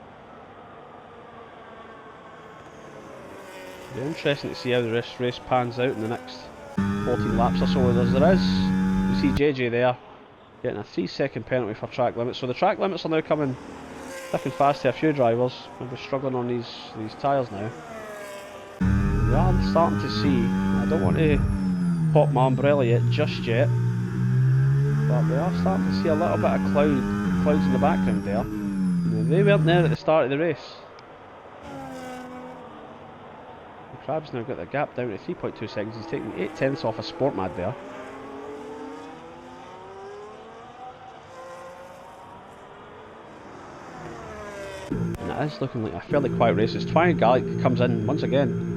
Be interesting to see how the race pans out in the next 14 laps or so. There is, you see JJ there getting a 3-second penalty for track limits. So the track limits are now coming thick and fast to a few drivers. Maybe struggling on these tyres now. We are starting to see, I don't want to pop my umbrella just yet, but we are starting to see a little bit of clouds in the background there. Now, they weren't there at the start of the race. The Crab's now got the gap down to 3.2 seconds. He's taking 8/10 off a Sport Mad there. And it is looking like a fairly quiet race as Twine Garlic comes in once again.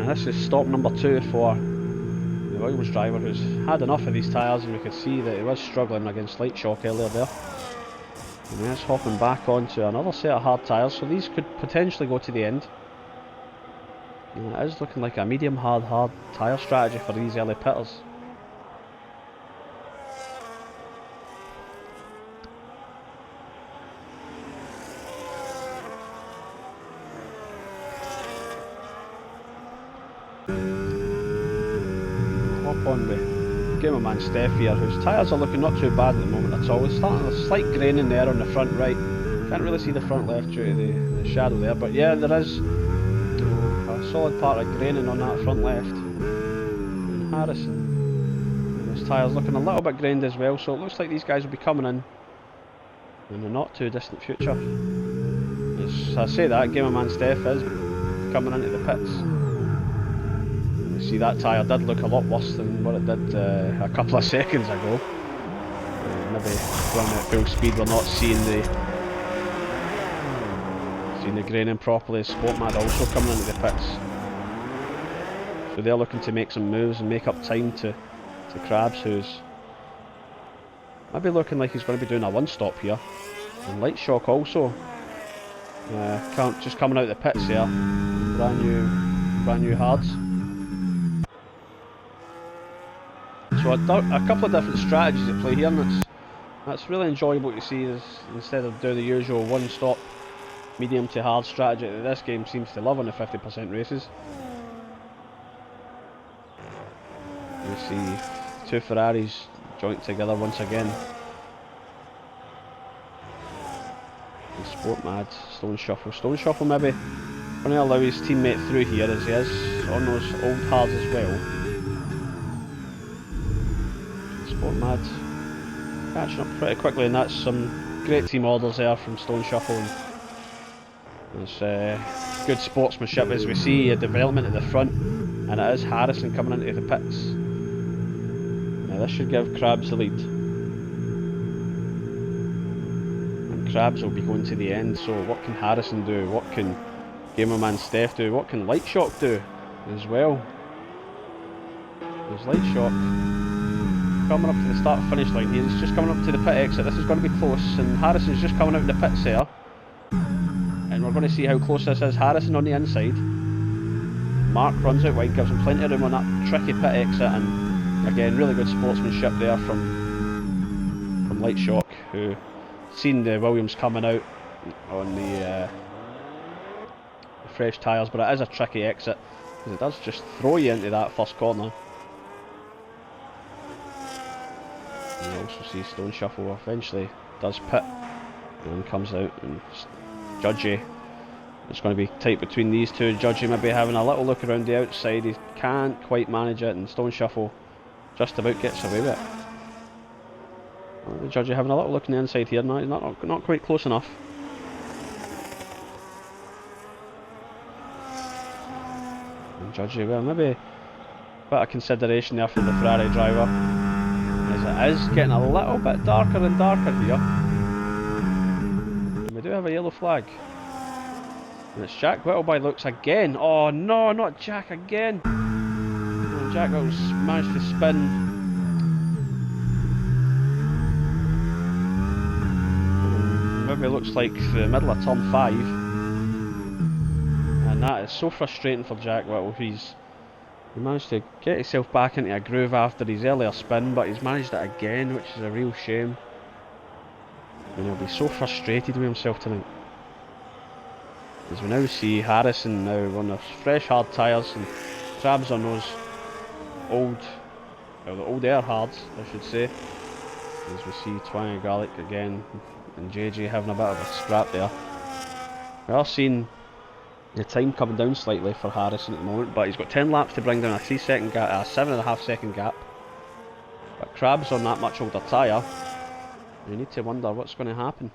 This is stop number 2 for the Williams driver, who's had enough of these tyres, and we could see that he was struggling against light shock earlier there. And he's hopping back onto another set of hard tyres, so these could potentially go to the end. And it is looking like a medium hard tyre strategy for these early pitters. On with Gamer Man Steph here, whose tyres are looking not too bad at the moment at all. It's starting a slight graining there on the front right. Can't really see the front left due to the shadow there, but yeah, there is a solid part of graining on that front left. And Harrison, his tyres looking a little bit grained as well, so it looks like these guys will be coming in the not too distant future. As I say that, Gamer Man Steph is coming into the pits. See, that tyre did look a lot worse than what it did a couple of seconds ago. Maybe running at full speed, we're not seeing the graining properly. Sport Mad also coming into the pits, so they're looking to make some moves and make up time to Krabs, who's maybe looking like he's going to be doing a one-stop here. And Light Shock also just coming out of the pits here, brand new hards. So a couple of different strategies at play here, and that's really enjoyable to see, is instead of doing the usual one-stop medium to hard strategy that this game seems to love on the 50% races. You see two Ferraris joint together once again. And Sport Mad, Stone Shuffle maybe going to allow his teammate through here, as he is on those old hards as well. Sport Mad catching up pretty quickly, and that's some great team orders there from Stone Shuffle. There's good sportsmanship as we see a development at the front, and it is Harrison coming into the pits. Now this should give Krabs the lead, and Krabs will be going to the end. So what can Harrison do? What can Gamerman Steph do? What can Light Shock do as well? There's Light Shock coming up to the start finish line here. He's just coming up to the pit exit. This is going to be close, and Harrison's just coming out of the pits there, and we're going to see how close this is. Harrison on the inside, Mark runs out wide, gives him plenty of room on that tricky pit exit, and again really good sportsmanship there from Light Shock, who seen the Williams coming out on the fresh tyres, but it is a tricky exit because it does just throw you into that first corner. You also see Stone Shuffle eventually does pit and comes out, and Judgy, it's going to be tight between these two. Judgy maybe having a little look around the outside, he can't quite manage it, and Stone Shuffle just about gets away with it. Judgy having a little look on the inside here. No, he's not quite close enough. And Judgy, well, maybe a bit of consideration there for the Ferrari driver, as it is getting a little bit darker and darker here. And we do have a yellow flag. And it's Jack Whittle by looks again. Oh no, not Jack again. And Jack Whittle's managed to spin. Maybe it looks like the middle of turn 5. And that is so frustrating for Jack Whittle. He managed to get himself back into a groove after his earlier spin, but he's managed it again, which is a real shame. And he'll be so frustrated with himself tonight. As we now see Harrison now on those fresh hard tyres and Crabs on those old, well, the old air hards, I should say. As we see Twang and Garlic again and JJ having a bit of a scrap there. We are seeing the time coming down slightly for Harrison at the moment, but he's got 10 laps to bring down a 3-second gap, a 7.5 second gap. But Crab's on that much older tyre. You need to wonder what's going to happen.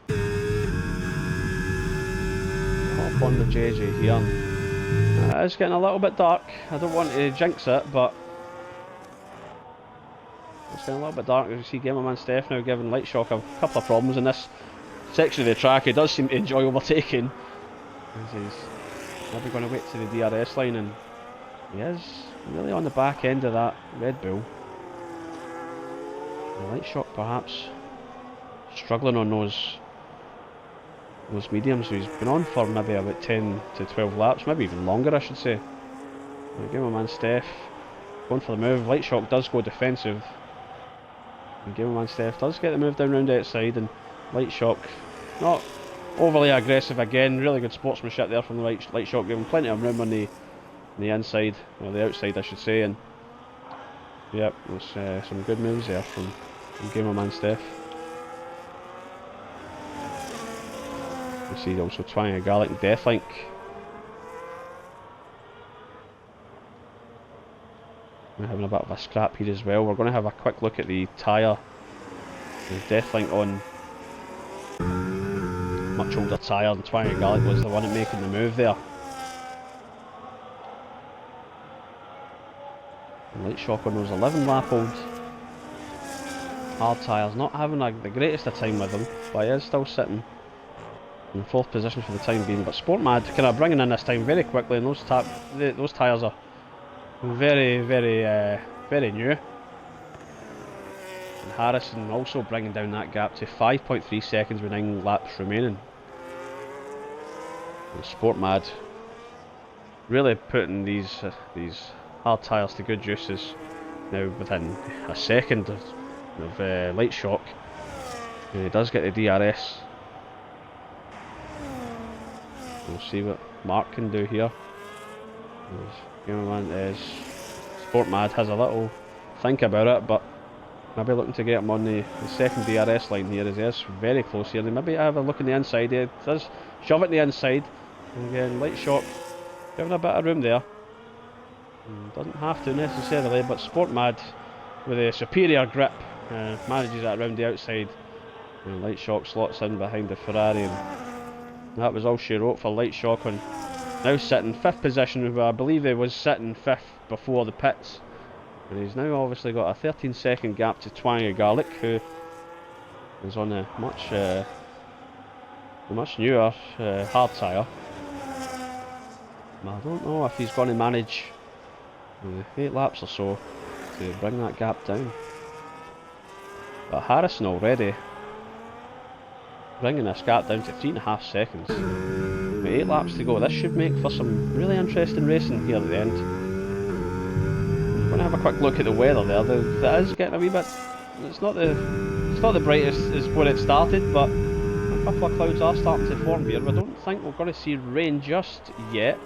Hop on the JJ here. It's getting a little bit dark. I don't want to jinx it, but it's getting a little bit dark. As you see Gamerman Steph now giving Lightshock a couple of problems in this section of the track. He does seem to enjoy overtaking. As he's maybe going to wait to the DRS line, and he is really on the back end of that Red Bull. The Lightshock perhaps struggling on those mediums. So he's been on for maybe about 10 to 12 laps, maybe even longer I should say. Gamerman Steph going for the move. Lightshock does go defensive. And Gamerman Steph does get the move down round the outside, and Lightshock not overly aggressive again. Really good sportsmanship there from the Lightshock, giving plenty of room on the inside, or the outside I should say, and yep, there's some good moves there from Gamerman Steph. You see also Twang and Garlic and Deathlink. We're having a bit of a scrap here as well. We're going to have a quick look at the tyre. With Deathlink on much older tyre, and Twang and Garlic was the one making the move there. And Lightshock on those 11 lap old hard tyres, not having the greatest of time with them, but he is still sitting in 4th position for the time being. But Sportmad kind of bringing in this time very quickly, and those tyres are very, very new. And Harrison also bringing down that gap to 5.3 seconds with 9 laps remaining. And Sportmad really putting these hard tyres to good uses now within a second of Lightshock. And he does get the DRS. We'll see what Mark can do here. Sportmad has a little think about it, but maybe looking to get him on the second DRS line here, as he is very close here. Maybe have a look on the inside. He does shove it to the inside. And again, Lightshock giving a bit of room there. Doesn't have to necessarily, but Sportmad with a superior grip manages that around the outside. And Lightshock slots in behind the Ferrari, and that was all she wrote for Lightshock, on now sitting 5th position. I believe he was sitting 5th before the pits, and he's now obviously got a 13-second gap to Twang and Garlic, who is on a much newer hard tyre. I don't know if he's going to manage 8 laps or so to bring that gap down. But Harrison already bringing this gap down to 3.5 seconds. With 8 laps to go, this should make for some really interesting racing here at the end. I'm going to have a quick look at the weather there. That is getting a wee bit. It's not the brightest as when it started, but a couple of clouds are starting to form here. I don't think we're going to see rain just yet.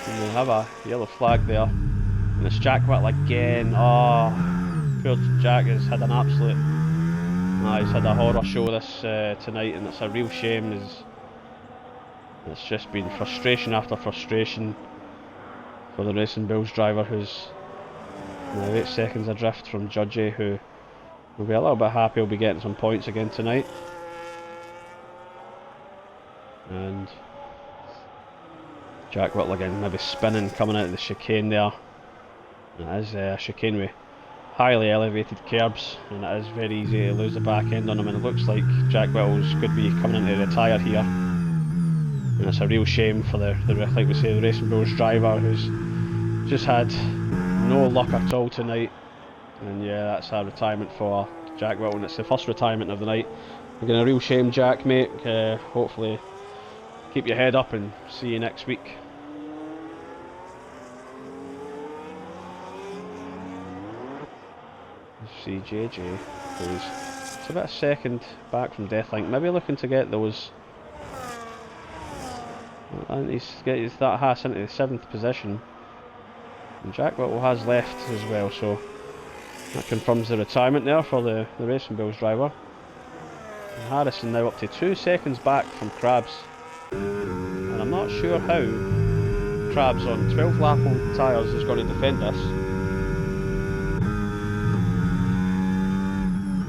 And we'll have a yellow flag there. And it's Jack Whittle again. Oh, poor Jack has had an absolute. He's had a horror show this tonight, and it's a real shame. It's just been frustration after frustration for the Racing Bulls driver, who's now 8 seconds adrift from Judgy, who will be a little bit happy he'll be getting some points again tonight. And Jack Whittle again, maybe spinning coming out of the chicane there. It is a chicane with highly elevated curbs, and it is very easy to lose the back end on him, and it looks like Jack Whittle's could be coming into the tyre here. And it's a real shame for like we say, the Racing Bulls driver, who's just had no luck at all tonight. And yeah, that's a retirement for Jack Whittle, and it's the first retirement of the night. Again, a real shame, Jack, mate. Hopefully keep your head up and see you next week. See JJ, who's it's about a second back from Deathlink. Maybe looking to get those. And he's that Haas into the 7th position. And Jack Whittle has left as well, so that confirms the retirement there for the Racing Bulls driver. And Harrison now up to 2 seconds back from Krabs. And I'm not sure how Krabs on 12 lap old tyres is going to defend this.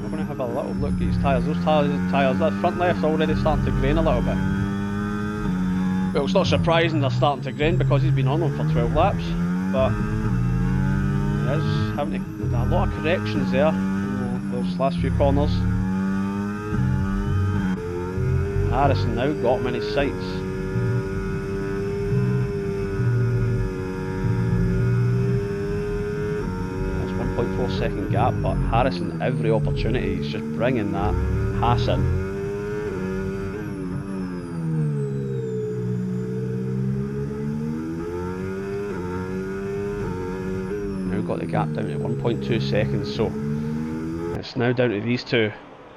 We're going to have a little look at his tyres. Those tyres, that front left already starting to grain a little bit. Well, it's not surprising they're starting to grain because he's been on them for 12 laps, but he is having to do a lot of corrections there in those last few corners. Harrison now got him in his sights. That's 1.4 second gap, but Harrison every opportunity, he's just bringing that Haas in. Got the gap down to 1.2 seconds, so it's now down to these two,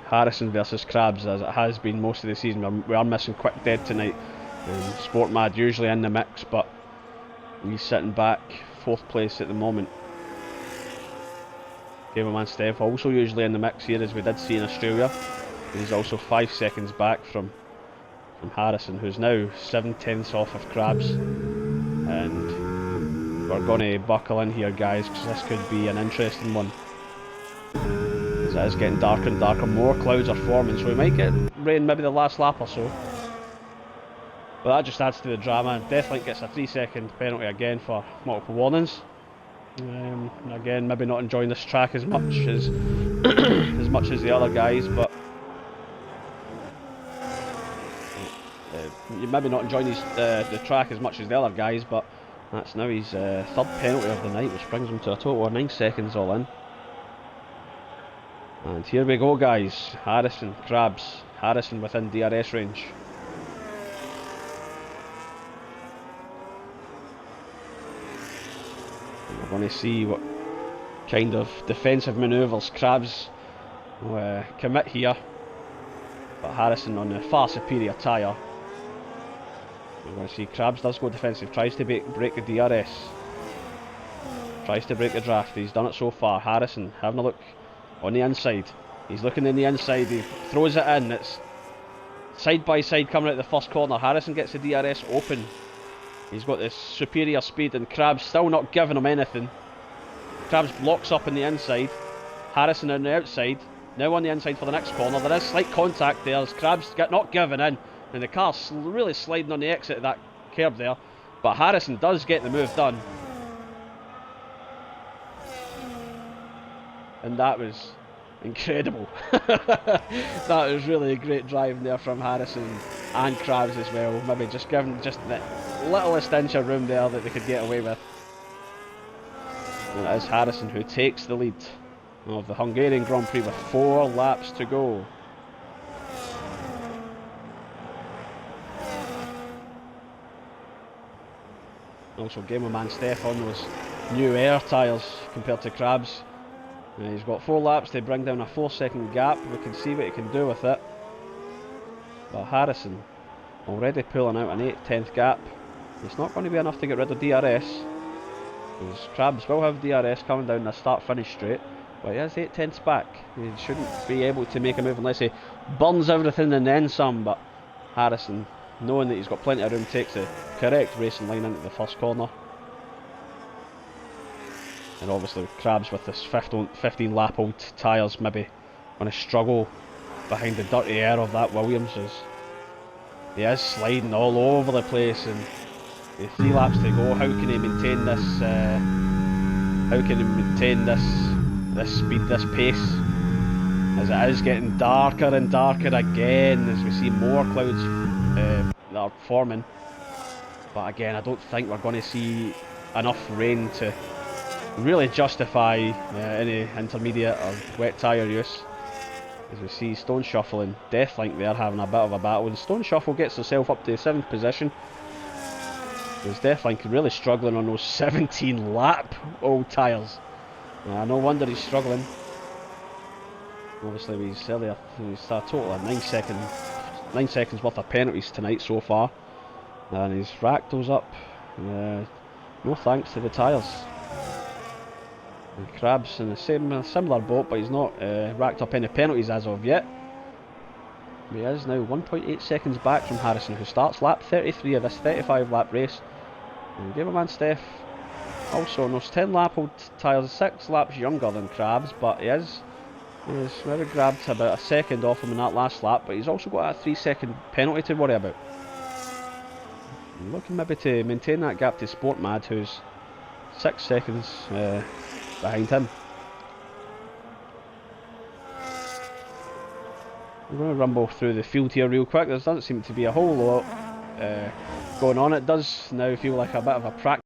Harrison versus Krabs, as it has been most of the season. We are missing Quick Dead tonight, Sport Mad usually in the mix, but he's sitting back 4th place at the moment. Gamerman Steph also usually in the mix here, as we did see in Australia. He's also 5 seconds back from Harrison, who's now 7/10 off of Krabs. And we're going to buckle in here, guys, because this could be an interesting one. As it is getting darker and darker, more clouds are forming, so we might get rain maybe the last lap or so. But that just adds to the drama. Deathlink gets a 3-second penalty again for multiple warnings. Again, maybe not enjoying this track as much as as the other guys, but you're maybe not enjoying the track as much as the other guys, but that's now his 3rd penalty of the night, which brings him to a total of 9 seconds all in. And here we go, guys. Harrison, Krabs. Harrison within DRS range. And we're going to see what kind of defensive manoeuvres Krabs will commit here. But Harrison on the far superior tyre. We're going to see Krabs does go defensive, tries to break the DRS, tries to break the draft. He's done it so far. Harrison having a look on the inside. He's looking in the inside, he throws it in. It's side by side coming out the first corner. Harrison gets the DRS open. He's got this superior speed, and Krabs still not giving him anything. Krabs blocks up on the inside. Harrison on the outside. Now on the inside for the next corner. There is slight contact there as Krabs not giving in. And the car's really sliding on the exit of that curb there. But Harrison does get the move done. And that was incredible. That was really a great drive there from Harrison and Krabs as well. Maybe just giving just the littlest inch of room there that they could get away with. And it is Harrison who takes the lead of the Hungarian Grand Prix with 4 laps to go. Also, Gamerman Steph on those new air tyres compared to Krabs. He's got 4 laps to bring down a 4-second gap. We can see what he can do with it. But Harrison already pulling out an 8/10 gap. It's not going to be enough to get rid of DRS. Because Krabs will have DRS coming down the start-finish straight. But he has 8/10 back. He shouldn't be able to make a move unless he burns everything and then some. But Harrison, knowing that he's got plenty of room, takes the correct racing line into the first corner. And obviously Krabs with this 15 lap old tyres maybe going to struggle behind the dirty air of that Williams, as he is sliding all over the place. And with 3 laps to go, how can he maintain this this speed, this pace, as it is getting darker and darker again as we see more clouds that are forming. But again, I don't think we're going to see enough rain to really justify any intermediate or wet tyre use. As we see Stone Shuffle and Deathlink there having a bit of a battle, and Stone Shuffle gets herself up to the 7th position. As Deathlink really struggling on those 17 lap old tyres. No wonder he's struggling. Obviously, he's earlier. He's a total of 9 seconds worth of penalties tonight so far, and he's racked those up. No thanks to the tyres. And Crab's in the similar boat, but he's not racked up any penalties as of yet. He is now 1.8 seconds back from Harrison, who starts lap 33 of this 35 lap race. And Gamerman Steph also on those 10 lap old tyres, 6 laps younger than Crabs, but he's maybe grabbed about a second off him in that last lap, but he's also got a 3-second penalty to worry about. And looking maybe to maintain that gap to Sportmad, who's 6 seconds behind him. I'm going to rumble through the field here real quick. There doesn't seem to be a whole lot going on. It does now feel like a bit of a practice